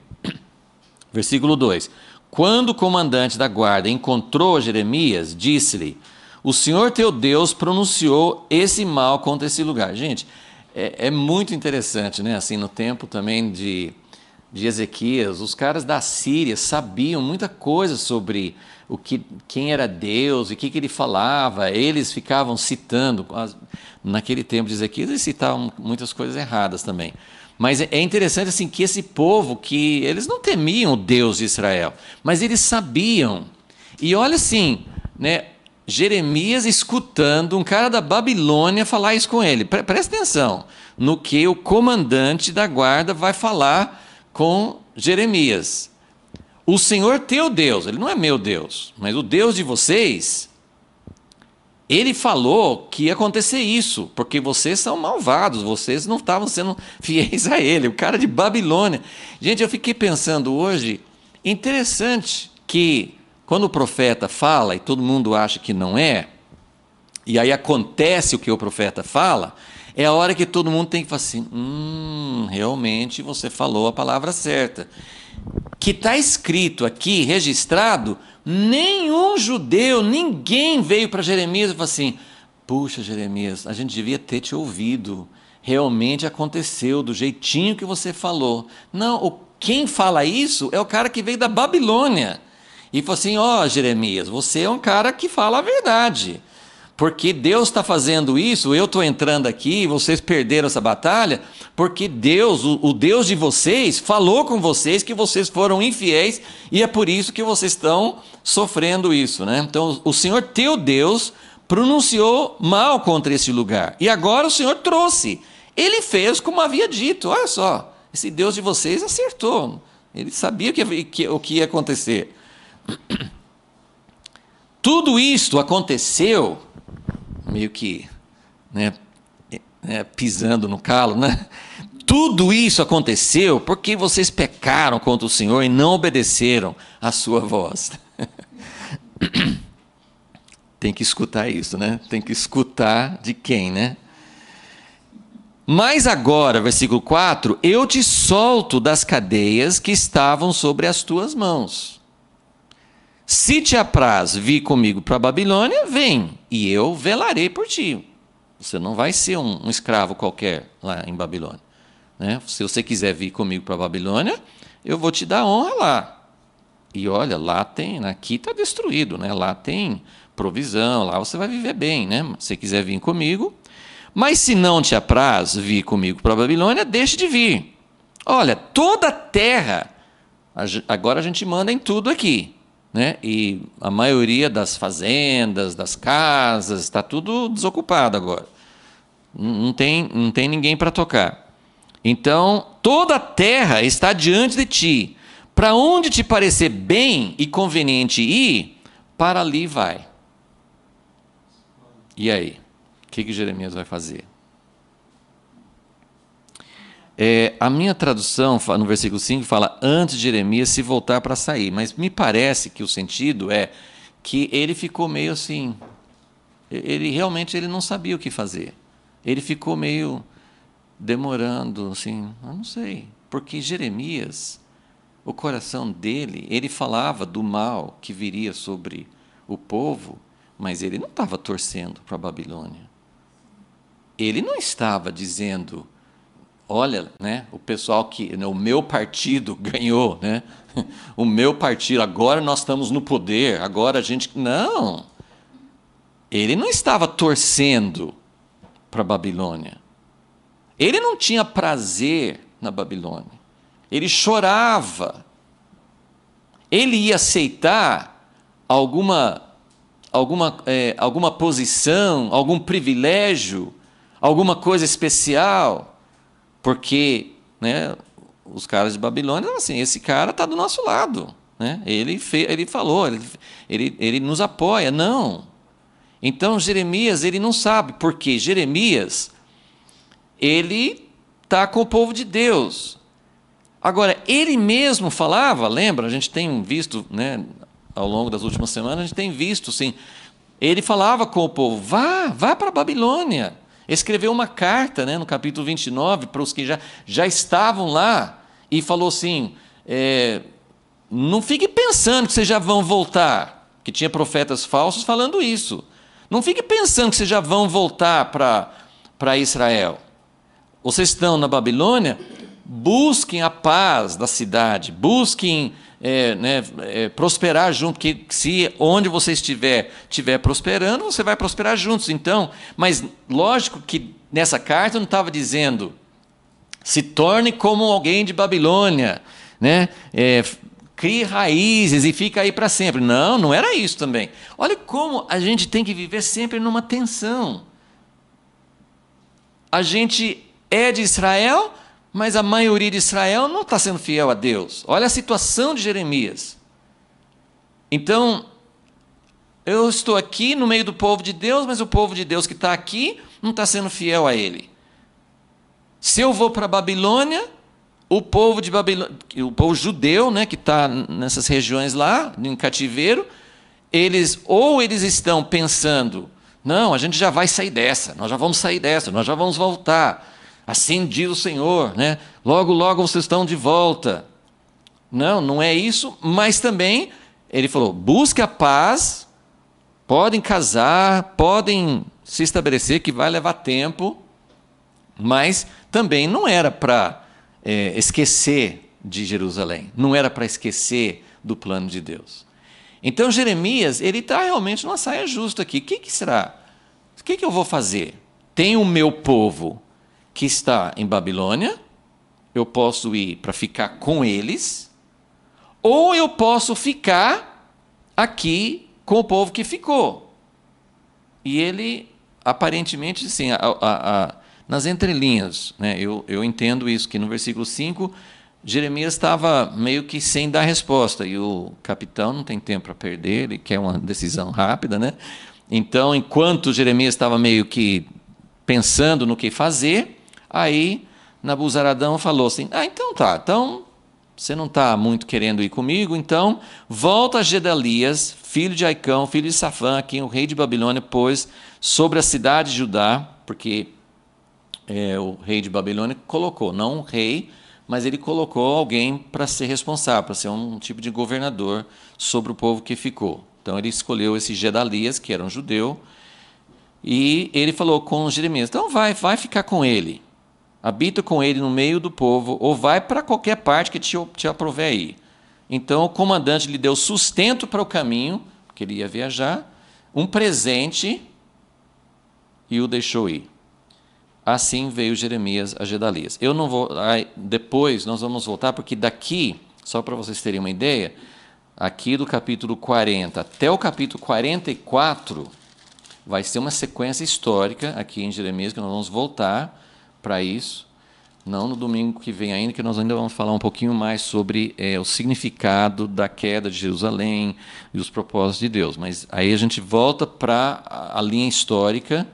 Versículo 2. Quando o comandante da guarda encontrou Jeremias, disse-lhe, o Senhor teu Deus pronunciou esse mal contra esse lugar. Gente, é muito interessante, né? Assim, no tempo também de Ezequias, os caras da Síria sabiam muita coisa sobre quem era Deus e o que ele falava. Eles ficavam citando, naquele tempo de Ezequias, eles citavam muitas coisas erradas também. Mas é interessante assim, que esse povo, que eles não temiam o Deus de Israel, mas eles sabiam. E olha assim, né? Jeremias escutando um cara da Babilônia falar isso com ele. Presta atenção no que o comandante da guarda vai falar com Jeremias. O Senhor teu Deus, ele não é meu Deus, mas o Deus de vocês, ele falou que ia acontecer isso, porque vocês são malvados, vocês não estavam sendo fiéis a ele, o cara de Babilônia. Gente, eu fiquei pensando hoje, interessante que quando o profeta fala e todo mundo acha que não é, e aí acontece o que o profeta fala, é a hora que todo mundo tem que falar assim, realmente você falou a palavra certa. Que está escrito aqui, registrado, nenhum judeu, ninguém veio para Jeremias e falou assim, puxa Jeremias, a gente devia ter te ouvido, realmente aconteceu do jeitinho que você falou. Não, quem fala isso é o cara que veio da Babilônia. E falou assim, Jeremias, você é um cara que fala a verdade, porque Deus está fazendo isso, eu estou entrando aqui, vocês perderam essa batalha, porque Deus, o Deus de vocês, falou com vocês que vocês foram infiéis, e é por isso que vocês estão sofrendo isso. Né? Então, o Senhor teu Deus pronunciou mal contra esse lugar, e agora o Senhor trouxe, ele fez como havia dito, olha só, esse Deus de vocês acertou, ele sabia o que ia acontecer. Tudo isto aconteceu, meio que pisando no calo, né? Tudo isso aconteceu porque vocês pecaram contra o Senhor e não obedeceram à sua voz. Tem que escutar isso, né? Tem que escutar de quem, né? Mas agora, versículo 4, eu te solto das cadeias que estavam sobre as tuas mãos. Se te apraz vir comigo para a Babilônia, vem, e eu velarei por ti. Você não vai ser um escravo qualquer lá em Babilônia, né? Se você quiser vir comigo para a Babilônia, eu vou te dar honra lá. E olha, lá tem, aqui está destruído, né? Lá tem provisão, lá você vai viver bem, né? Se você quiser vir comigo. Mas se não te apraz vir comigo para a Babilônia, deixe de vir. Olha, toda a terra, agora a gente manda em tudo aqui, né? E a maioria das fazendas, das casas, está tudo desocupado agora. Não tem ninguém para tocar. Então, toda a terra está diante de ti. Para onde te parecer bem e conveniente ir, para ali vai. E aí? O que Jeremias vai fazer? A minha tradução, no versículo 5, fala antes de Jeremias se voltar para sair. Mas me parece que o sentido é que ele ficou meio assim. Realmente ele não sabia o que fazer. Ele ficou meio demorando, assim, eu não sei. Porque Jeremias, o coração dele, ele falava do mal que viria sobre o povo, mas ele não estava torcendo para a Babilônia. Ele não estava dizendo, olha, né, o pessoal que, o meu partido ganhou, né? O meu partido, agora nós estamos no poder, agora a gente... Não! Ele não estava torcendo para a Babilônia. Ele não tinha prazer na Babilônia. Ele chorava. Ele ia aceitar alguma posição, algum privilégio, alguma coisa especial, porque, né, os caras de Babilônia, assim, esse cara está do nosso lado, né? Ele falou, ele nos apoia. Não. Então Jeremias, ele não sabe, porque Jeremias, ele está com o povo de Deus. Agora, ele mesmo falava, lembra, a gente tem visto, né, ao longo das últimas semanas, a gente tem visto, sim, ele falava com o povo, vá para a Babilônia. Escreveu uma carta, né, no capítulo 29, para os que já estavam lá, e falou assim, não fique pensando que vocês já vão voltar, que tinha profetas falsos falando isso. Não fique pensando que vocês já vão voltar para Israel. Vocês estão na Babilônia, busquem a paz da cidade, busquem prosperar junto, que se onde você estiver prosperando, você vai prosperar juntos. Então, mas lógico que nessa carta não estava dizendo se torne como alguém de Babilônia, né? Crie raízes e fica aí para sempre. Não, não era isso também. Olha como a gente tem que viver sempre numa tensão. A gente é de Israel, mas a maioria de Israel não está sendo fiel a Deus. Olha a situação de Jeremias. Então, eu estou aqui no meio do povo de Deus, mas o povo de Deus que está aqui não está sendo fiel a Ele. Se eu vou para a Babilônia, o povo de Babilônia, o povo judeu, né, que está nessas regiões lá, em cativeiro, eles estão pensando, não, a gente já vai sair dessa, nós já vamos sair dessa, nós já vamos voltar. Assim diz o Senhor, né? Logo, logo vocês estão de volta. Não, não é isso, mas também, ele falou, busque a paz, podem casar, podem se estabelecer, que vai levar tempo, mas também não era para esquecer de Jerusalém, não era para esquecer do plano de Deus. Então Jeremias, ele está realmente numa saia justa aqui. O que será? O que eu vou fazer? Tem o meu povo que está em Babilônia, eu posso ir para ficar com eles, ou eu posso ficar aqui com o povo que ficou. E ele, aparentemente, assim, nas entrelinhas, né, eu entendo isso, que no versículo 5, Jeremias estava meio que sem dar resposta, e o capitão não tem tempo para perder, ele quer uma decisão rápida, né? Então, enquanto Jeremias estava meio que pensando no que fazer, aí Nabuzaradão falou assim, então tá, então você não está muito querendo ir comigo, então volta a Gedalias, filho de Aicão, filho de Safã, a quem o rei de Babilônia pôs sobre a cidade de Judá, porque o rei de Babilônia colocou, não um rei, mas ele colocou alguém para ser responsável, para ser um tipo de governador sobre o povo que ficou. Então ele escolheu esse Gedalias, que era um judeu, e ele falou com Jeremias, então vai ficar com ele, habita com ele no meio do povo, ou vai para qualquer parte que te aprouver ir. Então o comandante lhe deu sustento para o caminho, porque ele ia viajar, um presente, e o deixou ir. Assim veio Jeremias a Gedalias. Eu não vou. Depois nós vamos voltar, porque daqui, só para vocês terem uma ideia, aqui do capítulo 40 até o capítulo 44, vai ser uma sequência histórica aqui em Jeremias, que nós vamos voltar para isso. Não no domingo que vem ainda, que nós ainda vamos falar um pouquinho mais sobre o significado da queda de Jerusalém e os propósitos de Deus. Mas aí a gente volta para a linha histórica,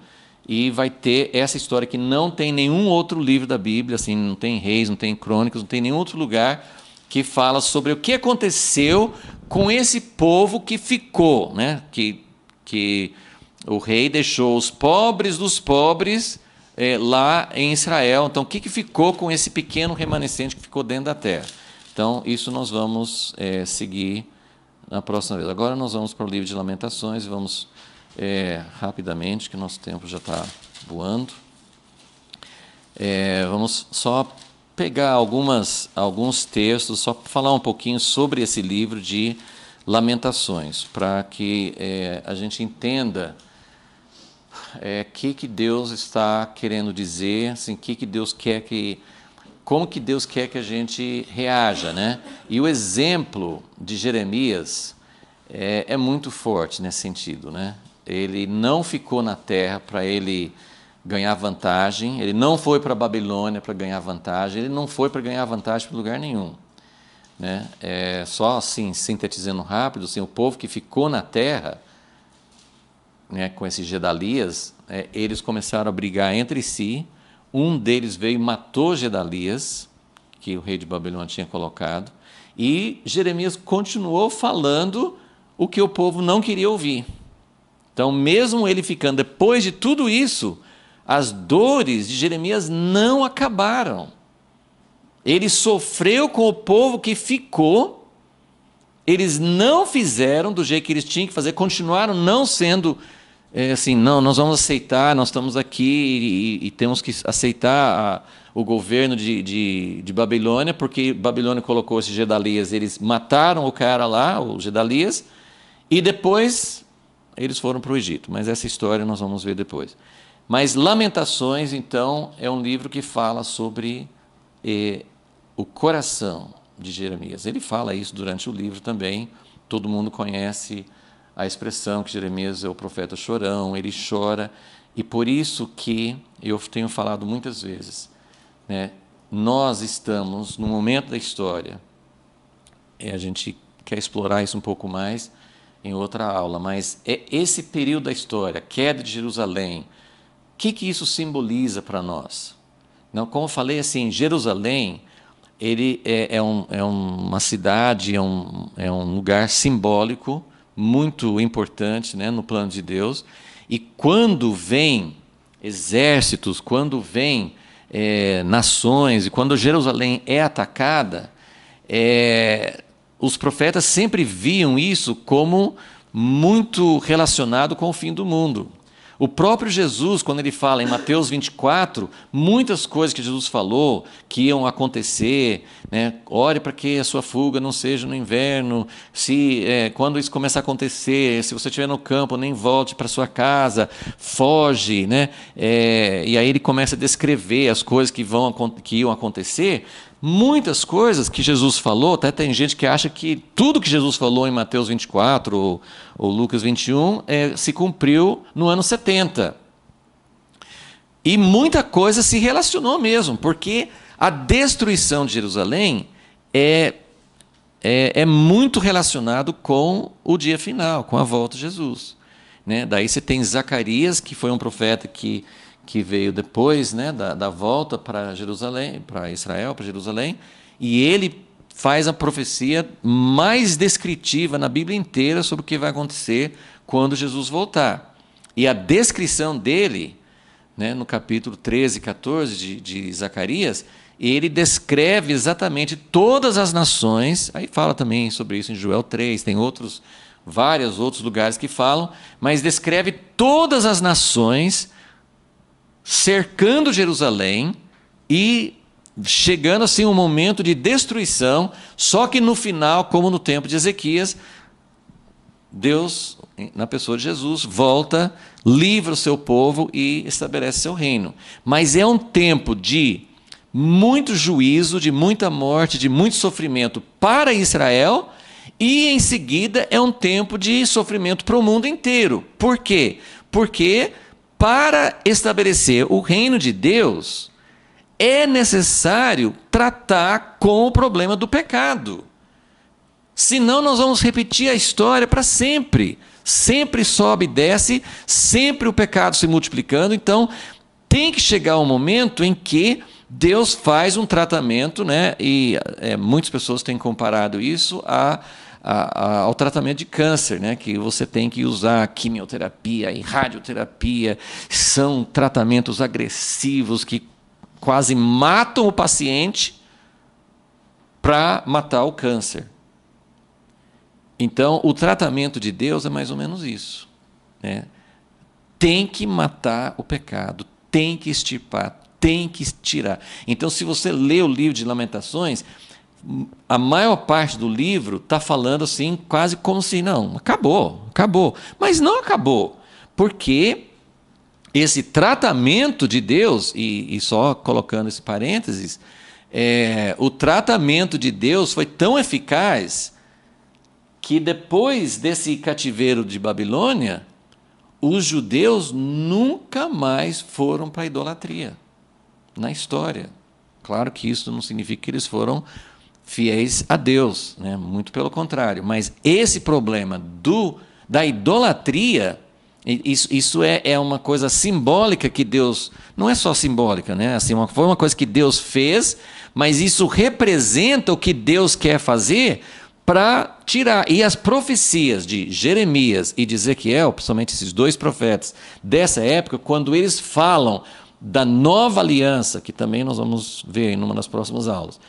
e vai ter essa história que não tem nenhum outro livro da Bíblia, assim, não tem Reis, não tem Crônicas, não tem nenhum outro lugar que fala sobre o que aconteceu com esse povo que ficou, né? Que o rei deixou os pobres dos pobres lá em Israel. Então, o que ficou com esse pequeno remanescente que ficou dentro da terra? Então, isso nós vamos seguir na próxima vez. Agora nós vamos para o livro de Lamentações e vamos rapidamente, que nosso tempo já está voando. Vamos só pegar alguns textos, só falar um pouquinho sobre esse livro de Lamentações, para que a gente entenda que Deus está querendo dizer, assim, que Deus quer como que Deus quer que a gente reaja, né? E o exemplo de Jeremias é muito forte nesse sentido, né? Ele não ficou na terra para ele ganhar vantagem, ele não foi para a Babilônia para ganhar vantagem, ele não foi para ganhar vantagem para lugar nenhum, né? Só assim, sintetizando rápido, assim, o povo que ficou na terra, né, com esses Gedalias, eles começaram a brigar entre si, um deles veio e matou Gedalias, que o rei de Babilônia tinha colocado, e Jeremias continuou falando o que o povo não queria ouvir. Então, mesmo ele ficando, depois de tudo isso, as dores de Jeremias não acabaram. Ele sofreu com o povo que ficou, eles não fizeram do jeito que eles tinham que fazer, continuaram não sendo assim, não, nós vamos aceitar, nós estamos aqui e temos que aceitar o governo de Babilônia, porque Babilônia colocou esses Gedalias, eles mataram o cara lá, o Gedalias, e depois eles foram para o Egito, mas essa história nós vamos ver depois. Mas Lamentações, então, é um livro que fala sobre o coração de Jeremias. Ele fala isso durante o livro também, todo mundo conhece a expressão que Jeremias é o profeta chorão, ele chora, e por isso que eu tenho falado muitas vezes, né, nós estamos no momento da história, a gente quer explorar isso um pouco mais em outra aula, mas esse período da história, queda de Jerusalém, o que isso simboliza para nós? Não, como eu falei, assim, Jerusalém, ele é uma cidade, é um lugar simbólico, muito importante, né, no plano de Deus, e quando vem exércitos, quando vem nações, e quando Jerusalém é atacada, os profetas sempre viam isso como muito relacionado com o fim do mundo. O próprio Jesus, quando ele fala em Mateus 24, muitas coisas que Jesus falou que iam acontecer, né? Ore para que a sua fuga não seja no inverno, quando isso começar a acontecer, se você estiver no campo, nem volte para sua casa, foge, né? E aí ele começa a descrever as coisas que iam acontecer. Muitas coisas que Jesus falou, até tem gente que acha que tudo que Jesus falou em Mateus 24 ou Lucas 21 se cumpriu no ano 70. E muita coisa se relacionou mesmo, porque a destruição de Jerusalém é muito relacionado com o dia final, com a volta de Jesus, né? Daí você tem Zacarias, que foi um profeta que veio depois, né, da volta para Jerusalém, para Israel, para Jerusalém, e ele faz a profecia mais descritiva na Bíblia inteira sobre o que vai acontecer quando Jesus voltar. E a descrição dele né, no capítulo 13, 14 de Zacarias, ele descreve exatamente todas as nações, aí fala também sobre isso em Joel 3, tem vários outros lugares que falam, mas descreve todas as nações cercando Jerusalém e chegando assim um momento de destruição, só que no final, como no tempo de Ezequias, Deus, na pessoa de Jesus, volta, livra o seu povo e estabelece seu reino. Mas é um tempo de muito juízo, de muita morte, de muito sofrimento para Israel, e em seguida é um tempo de sofrimento para o mundo inteiro. Por quê? Porque para estabelecer o reino de Deus, é necessário tratar com o problema do pecado. Senão nós vamos repetir a história para sempre. Sempre sobe e desce, sempre o pecado se multiplicando. Então, tem que chegar um momento em que Deus faz um tratamento, né? E muitas pessoas têm comparado isso ao tratamento de câncer, né? Que você tem que usar quimioterapia e radioterapia. São tratamentos agressivos que quase matam o paciente para matar o câncer. Então, o tratamento de Deus é mais ou menos isso, né? Tem que matar o pecado, tem que extirpar, tem que tirar. Então, se você lê o livro de Lamentações, a maior parte do livro está falando assim, quase como se, não, acabou. Mas não acabou, porque esse tratamento de Deus, e só colocando esse parênteses, o tratamento de Deus foi tão eficaz que depois desse cativeiro de Babilônia, os judeus nunca mais foram para a idolatria na história. Claro que isso não significa que eles foram fiéis a Deus, né? Muito pelo contrário. Mas esse problema da idolatria, isso é uma coisa simbólica que Deus... Não é só simbólica, né? Assim, foi uma coisa que Deus fez, mas isso representa o que Deus quer fazer para tirar. E as profecias de Jeremias e de Ezequiel, principalmente esses dois profetas dessa época, quando eles falam da nova aliança, que também nós vamos ver em uma das próximas aulas,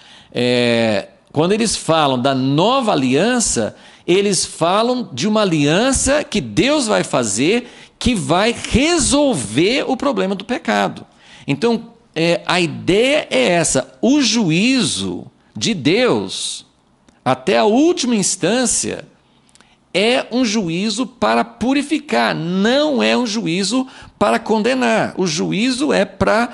quando eles falam da nova aliança, eles falam de uma aliança que Deus vai fazer, que vai resolver o problema do pecado. Então, a ideia é essa: o juízo de Deus, até a última instância, é um juízo para purificar, não é um juízo para condenar. O juízo é para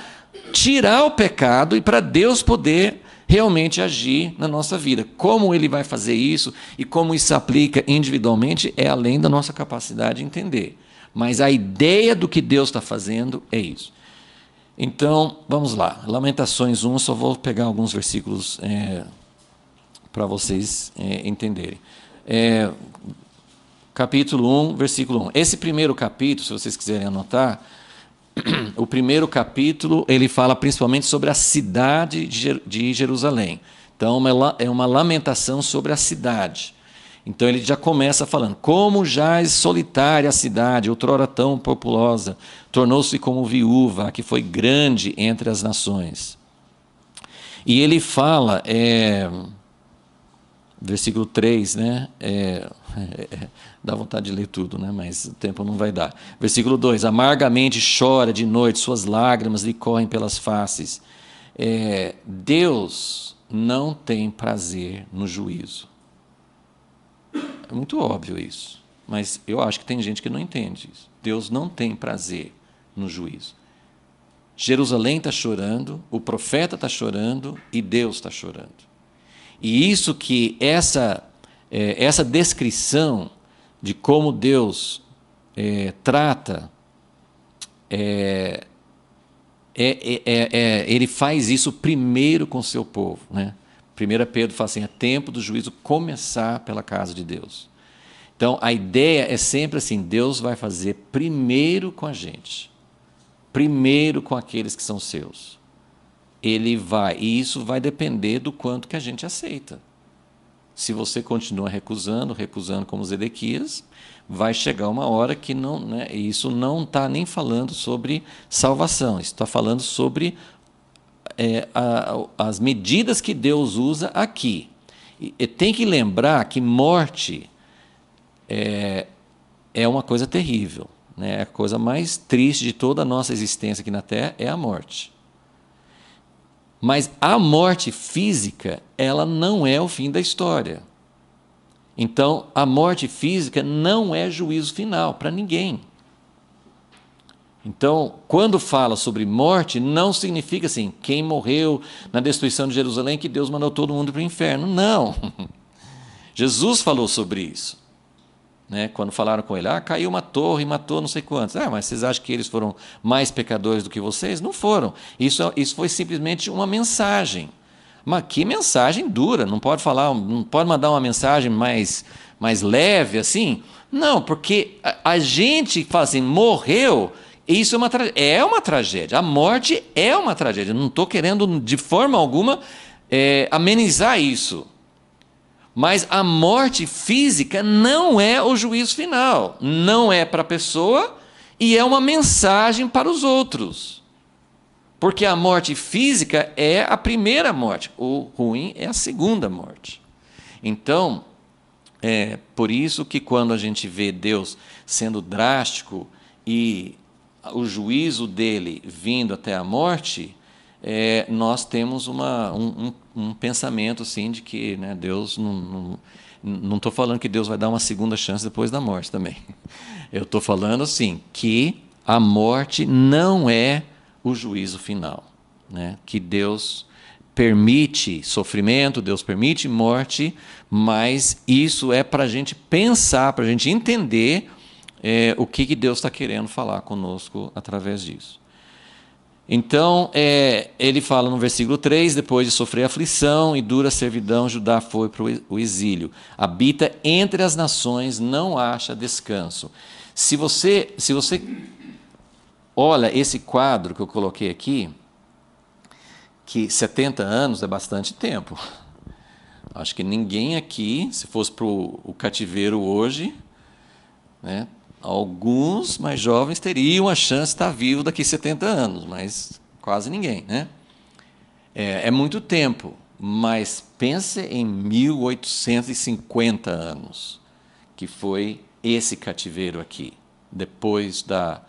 tirar o pecado e para Deus poder realmente agir na nossa vida. Como ele vai fazer isso e como isso se aplica individualmente é além da nossa capacidade de entender. Mas a ideia do que Deus está fazendo é isso. Então, vamos lá. Lamentações 1, só vou pegar alguns versículos para vocês entenderem. Capítulo 1, versículo 1. Esse primeiro capítulo, se vocês quiserem anotar, o primeiro capítulo ele fala principalmente sobre a cidade de Jerusalém. Então, é uma lamentação sobre a cidade. Então, ele já começa falando: como jaz solitária a cidade, outrora tão populosa, tornou-se como viúva, a que foi grande entre as nações. E ele fala... versículo 3, né? Dá vontade de ler tudo, né? Mas o tempo não vai dar. Versículo 2: amargamente chora de noite, suas lágrimas lhe correm pelas faces. Deus não tem prazer no juízo. É muito óbvio isso, mas eu acho que tem gente que não entende isso. Deus não tem prazer no juízo. Jerusalém está chorando, o profeta está chorando e Deus está chorando. E isso que essa descrição de como Deus trata, ele faz isso primeiro com o seu povo, né? 1 Pedro fala assim: é tempo do juízo começar pela casa de Deus. Então, a ideia é sempre assim: Deus vai fazer primeiro com a gente, primeiro com aqueles que são seus. Ele vai, e isso vai depender do quanto que a gente aceita. Se você continua recusando como Zedequias, vai chegar uma hora que não, né, isso não está nem falando sobre salvação, isso está falando sobre as medidas que Deus usa aqui. E tem que lembrar que morte é uma coisa terrível, né? A coisa mais triste de toda a nossa existência aqui na Terra é a morte. Mas a morte física, ela não é o fim da história. Então, a morte física não é juízo final para ninguém. Então, quando fala sobre morte, não significa assim, quem morreu na destruição de Jerusalém, que Deus mandou todo mundo para o inferno. Não. Jesus falou sobre isso. Né? Quando falaram com ele, caiu uma torre e matou não sei quantos. Mas vocês acham que eles foram mais pecadores do que vocês? Não foram. Isso foi simplesmente uma mensagem. Mas que mensagem dura? Não pode mandar uma mensagem mais leve assim? Não, porque a gente fala assim, morreu, isso é uma tragédia. A morte é uma tragédia. Não estou querendo de forma alguma amenizar isso. Mas a morte física não é o juízo final. Não é para a pessoa e é uma mensagem para os outros. Porque a morte física é a primeira morte. O ruim é a segunda morte. Então, por isso que quando a gente vê Deus sendo drástico e o juízo dele vindo até a morte, nós temos um pensamento assim de que, né, Deus não estou falando que Deus vai dar uma segunda chance depois da morte também. Eu estou falando assim que a morte não é o juízo final, né? Que Deus permite sofrimento, Deus permite morte, mas isso é para a gente pensar, para a gente entender o que Deus está querendo falar conosco através disso. Então, ele fala no versículo 3, depois de sofrer aflição e dura servidão, Judá foi para o exílio. Habita entre as nações, não acha descanso. Se você olha esse quadro que eu coloquei aqui, que 70 anos é bastante tempo. Acho que ninguém aqui, se fosse para o cativeiro hoje, né, alguns mais jovens teriam a chance de estar vivo daqui a 70 anos, mas quase ninguém, né? É muito tempo, mas pense em 1850 anos, que foi esse cativeiro aqui, depois da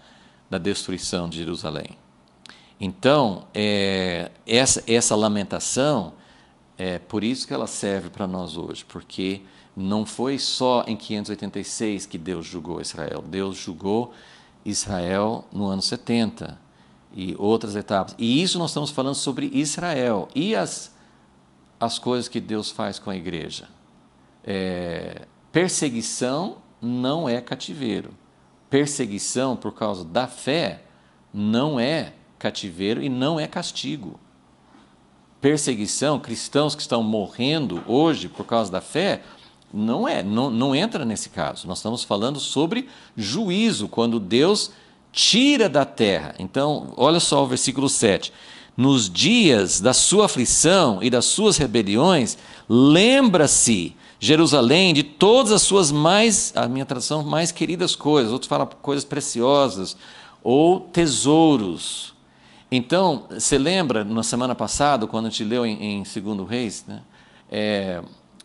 destruição de Jerusalém. Então, essa lamentação, por isso que ela serve para nós hoje, porque não foi só em 586 que Deus julgou Israel. Deus julgou Israel no ano 70 e outras etapas. E isso nós estamos falando sobre Israel e as coisas que Deus faz com a igreja. Perseguição não é cativeiro. Perseguição por causa da fé não é cativeiro e não é castigo. Perseguição, cristãos que estão morrendo hoje por causa da fé, não entra nesse caso. Nós estamos falando sobre juízo, quando Deus tira da terra. Então, olha só o versículo 7. Nos dias da sua aflição e das suas rebeliões, lembra-se Jerusalém de todas as suas a minha tradução, mais queridas coisas. Outros falam coisas preciosas ou tesouros. Então, você lembra, na semana passada, quando a gente leu em 2 Reis, né?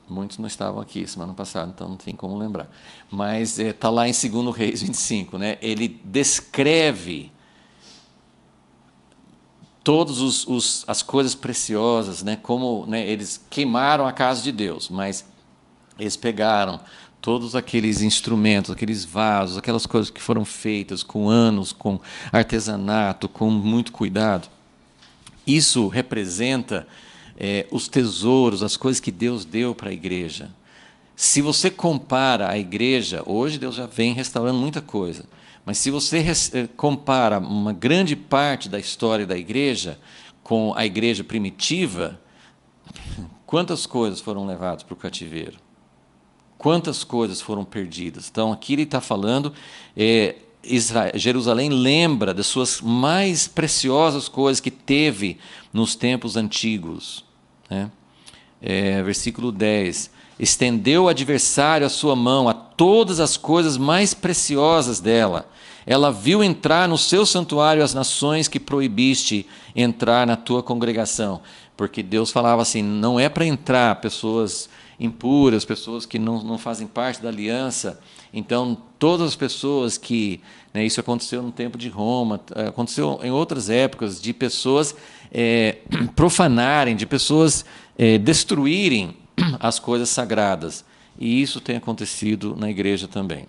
Muitos não estavam aqui semana passada, então não tem como lembrar. Mas está lá em 2 Reis 25. Né? Ele descreve todas as coisas preciosas, né? Como, né, eles queimaram a casa de Deus, mas eles pegaram todos aqueles instrumentos, aqueles vasos, aquelas coisas que foram feitas com anos, com artesanato, com muito cuidado. Isso representa os tesouros, as coisas que Deus deu para a igreja. Se você compara a igreja, hoje Deus já vem restaurando muita coisa, mas se você compara uma grande parte da história da igreja com a igreja primitiva, quantas coisas foram levadas para o cativeiro? Quantas coisas foram perdidas? Então, aqui ele está falando, Jerusalém lembra das suas mais preciosas coisas que teve nos tempos antigos. Né? Versículo 10. Estendeu o adversário a sua mão a todas as coisas mais preciosas dela. Ela viu entrar no seu santuário as nações que proibiste entrar na tua congregação. Porque Deus falava assim, não é para entrar pessoas impuras, pessoas que não fazem parte da aliança. Então, todas as pessoas que... Né, isso aconteceu no tempo de Roma, aconteceu em outras épocas, de pessoas profanarem, de pessoas destruírem as coisas sagradas. E isso tem acontecido na igreja também.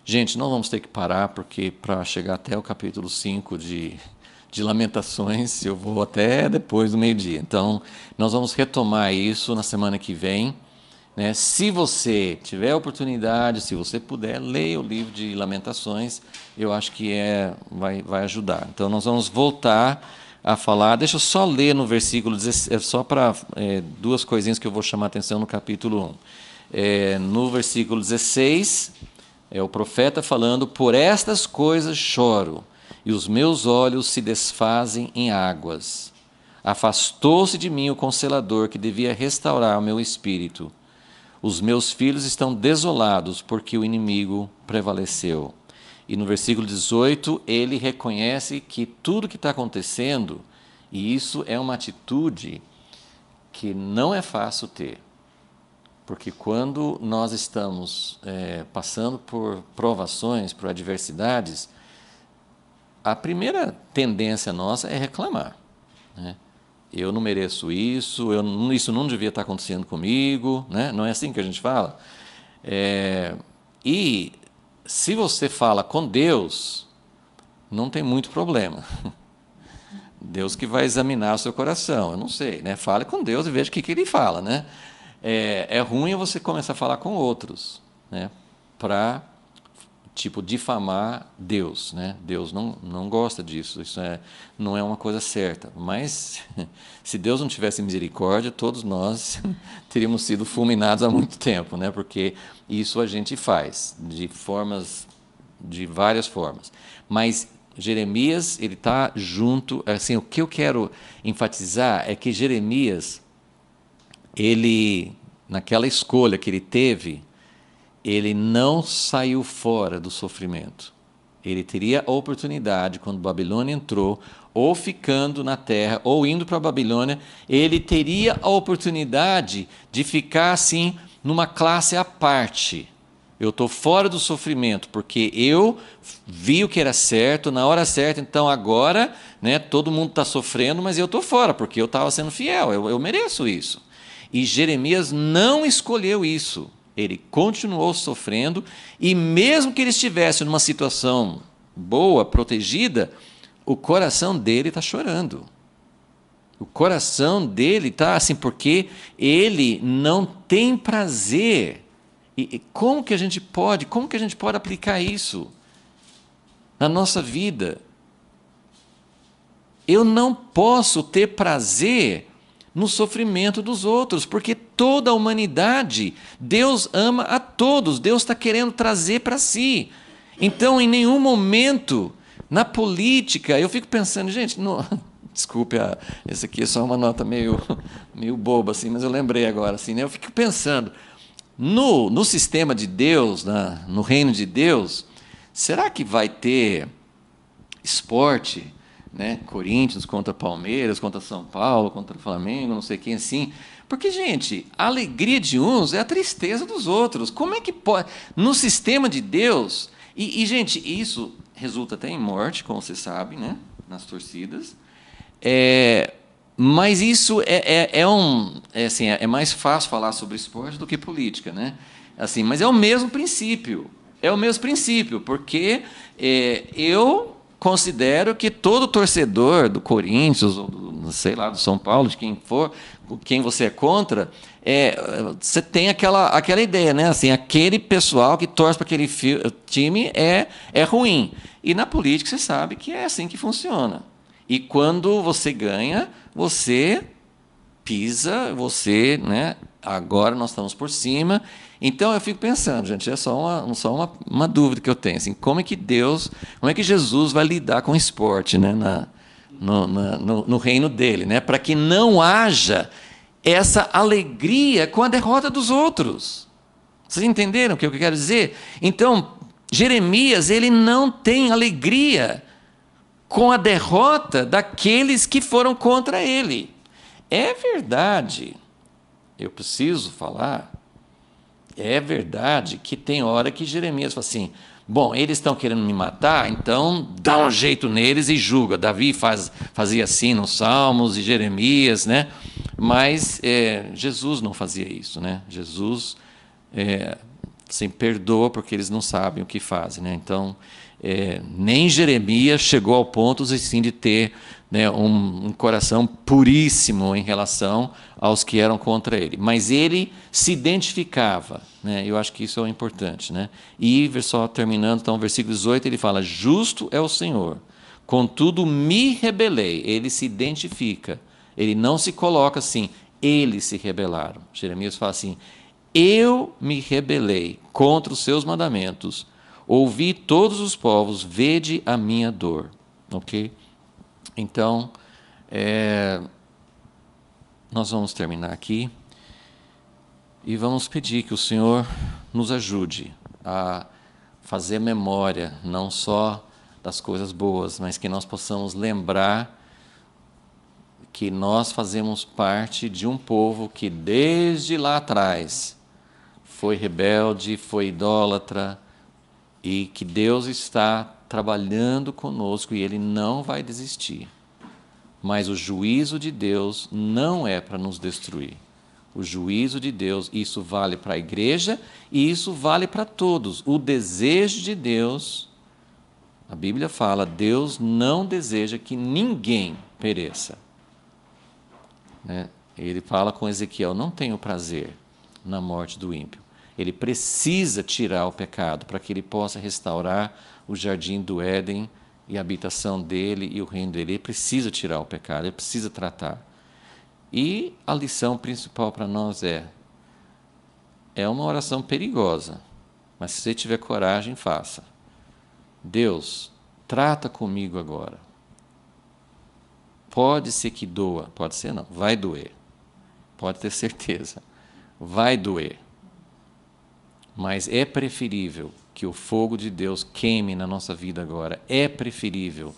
Gente, nós vamos ter que parar, porque para chegar até o capítulo 5 de Lamentações, eu vou até depois do meio-dia. Então, nós vamos retomar isso na semana que vem. Né? Se você tiver a oportunidade, se você puder, leia o livro de Lamentações, eu acho que vai ajudar. Então, nós vamos voltar a falar. Deixa eu só ler no versículo 16, só para duas coisinhas que eu vou chamar a atenção no capítulo 1. No versículo 16, é o profeta falando, por estas coisas choro, e os meus olhos se desfazem em águas. Afastou-se de mim o Consolador, que devia restaurar o meu espírito. Os meus filhos estão desolados, porque o inimigo prevaleceu. E no versículo 18, ele reconhece que tudo que está acontecendo, e isso é uma atitude que não é fácil ter. Porque quando nós estamos passando por provações, por adversidades, a primeira tendência nossa é reclamar. Né? Eu não mereço isso, isso não devia estar acontecendo comigo, né? Não é assim que a gente fala? E se você fala com Deus, não tem muito problema. Deus que vai examinar o seu coração, eu não sei, né? Fale com Deus e veja o que ele fala, né? É ruim você começar a falar com outros, né? Para, difamar Deus, né? Deus não gosta disso, isso não é uma coisa certa. Mas, se Deus não tivesse misericórdia, todos nós teríamos sido fulminados há muito tempo, né? Porque isso a gente faz, de várias formas. Mas Jeremias, ele está junto, assim, o que eu quero enfatizar é que Jeremias, ele, naquela escolha que ele teve, ele não saiu fora do sofrimento. Ele teria a oportunidade, quando Babilônia entrou, ou ficando na terra, ou indo para a Babilônia, ele teria a oportunidade de ficar assim, numa classe à parte. Eu estou fora do sofrimento, porque eu vi o que era certo, na hora certa, então agora, né, todo mundo está sofrendo, mas eu estou fora, porque eu estava sendo fiel, eu mereço isso. E Jeremias não escolheu isso. Ele continuou sofrendo, e mesmo que ele estivesse numa situação boa, protegida, o coração dele está chorando. O coração dele está assim, porque ele não tem prazer. E como que a gente pode aplicar isso na nossa vida? Eu não posso ter prazer no sofrimento dos outros, porque toda a humanidade, Deus ama a todos, Deus está querendo trazer para si. Então, em nenhum momento, na política, eu fico pensando, gente, desculpe, essa aqui é só uma nota meio boba, assim, mas eu lembrei agora, assim, né? Eu fico pensando, no sistema de Deus, no reino de Deus, será que vai ter esporte, né? Corinthians contra Palmeiras, contra São Paulo, contra Flamengo, não sei quem, assim? Porque, gente, a alegria de uns é a tristeza dos outros. Como é que pode? No sistema de Deus... E, gente, isso resulta até em morte, como você sabe, né? Nas torcidas. Mas isso assim, é mais fácil falar sobre esporte do que política, né? Assim, mas é o mesmo princípio. É o mesmo princípio, porque eu considero que todo torcedor do Corinthians, ou do, sei lá, do São Paulo, de quem for, quem você é contra, você tem aquela ideia, né? Assim, aquele pessoal que torce para aquele time é ruim. E na política você sabe que é assim que funciona. E quando você ganha, você pisa, você, agora nós estamos por cima. Então eu fico pensando, gente, é só uma dúvida que eu tenho, assim, como é que Jesus vai lidar com o esporte, né, no reino dele, né, para que não haja essa alegria com a derrota dos outros. Vocês entenderam o que eu quero dizer? Então, Jeremias, ele não tem alegria com a derrota daqueles que foram contra ele. É verdade, eu preciso falar, é verdade que tem hora que Jeremias fala assim, bom, eles estão querendo me matar, então dá um jeito neles e julga. Davi fazia assim nos Salmos e Jeremias, né? Mas Jesus não fazia isso, né? Jesus assim, perdoa porque eles não sabem o que fazem, né? Então, nem Jeremias chegou ao ponto assim, de ter, né, um coração puríssimo em relação aos que eram contra ele. Mas ele se identificava, né? Eu acho que isso é importante, né? E, só terminando, então, versículo 18, ele fala, justo é o Senhor, contudo me rebelei. Ele se identifica, ele não se coloca assim, eles se rebelaram. Jeremias fala assim, eu me rebelei contra os seus mandamentos, ouvi todos os povos, vede a minha dor. Ok? Então, nós vamos terminar aqui e vamos pedir que o Senhor nos ajude a fazer memória, não só das coisas boas, mas que nós possamos lembrar que nós fazemos parte de um povo que desde lá atrás foi rebelde, foi idólatra, e que Deus está trabalhando conosco e Ele não vai desistir. Mas o juízo de Deus não é para nos destruir. O juízo de Deus, isso vale para a igreja e isso vale para todos. O desejo de Deus, a Bíblia fala, Deus não deseja que ninguém pereça. Né? Ele fala com Ezequiel, não tenho prazer na morte do ímpio. Ele precisa tirar o pecado para que ele possa restaurar o jardim do Éden e a habitação dele e o reino dele. Ele precisa tirar o pecado, ele precisa tratar. E a lição principal para nós é uma oração perigosa, mas se você tiver coragem, faça. Deus, trata comigo agora. Pode ser que doa, pode ser não, vai doer. Pode ter certeza, vai doer. Mas é preferível que o fogo de Deus queime na nossa vida agora. É preferível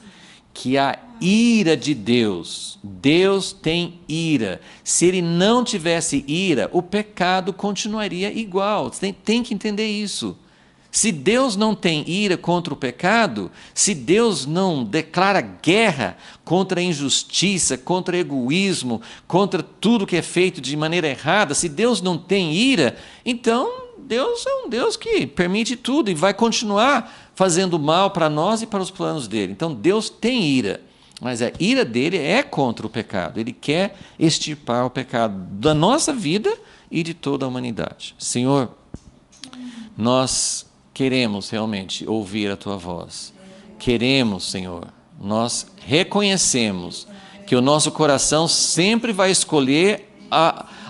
que a ira de Deus, Deus tem ira. Se Ele não tivesse ira, o pecado continuaria igual. Você tem que entender isso. Se Deus não tem ira contra o pecado, se Deus não declara guerra contra a injustiça, contra o egoísmo, contra tudo que é feito de maneira errada, se Deus não tem ira, então Deus é um Deus que permite tudo e vai continuar fazendo mal para nós e para os planos dele. Então Deus tem ira, mas a ira dele é contra o pecado. Ele quer extirpar o pecado da nossa vida e de toda a humanidade. Senhor, nós queremos realmente ouvir a tua voz. Queremos, Senhor, nós reconhecemos que o nosso coração sempre vai escolher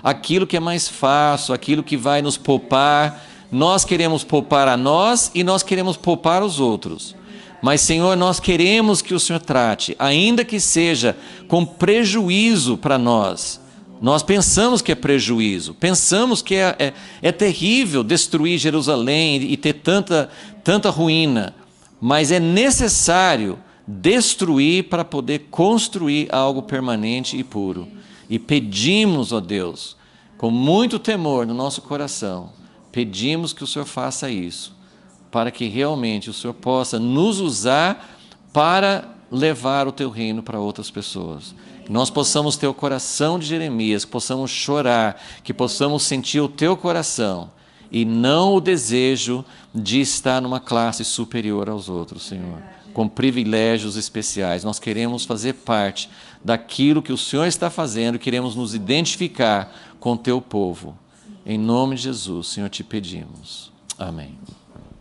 aquilo que é mais fácil, aquilo que vai nos poupar. Nós queremos poupar a nós e nós queremos poupar os outros. Mas, Senhor, nós queremos que o Senhor trate, ainda que seja com prejuízo para nós. Nós pensamos que é prejuízo, pensamos que é terrível destruir Jerusalém e ter tanta ruína, mas é necessário destruir para poder construir algo permanente e puro. E pedimos, ó Deus, com muito temor no nosso coração, pedimos que o Senhor faça isso, para que realmente o Senhor possa nos usar para levar o teu reino para outras pessoas. Que nós possamos ter o coração de Jeremias, que possamos chorar, que possamos sentir o teu coração e não o desejo de estar numa classe superior aos outros, Senhor, com privilégios especiais. Nós queremos fazer parte daquilo que o Senhor está fazendo, queremos nos identificar com o teu povo. Em nome de Jesus, Senhor, te pedimos. Amém.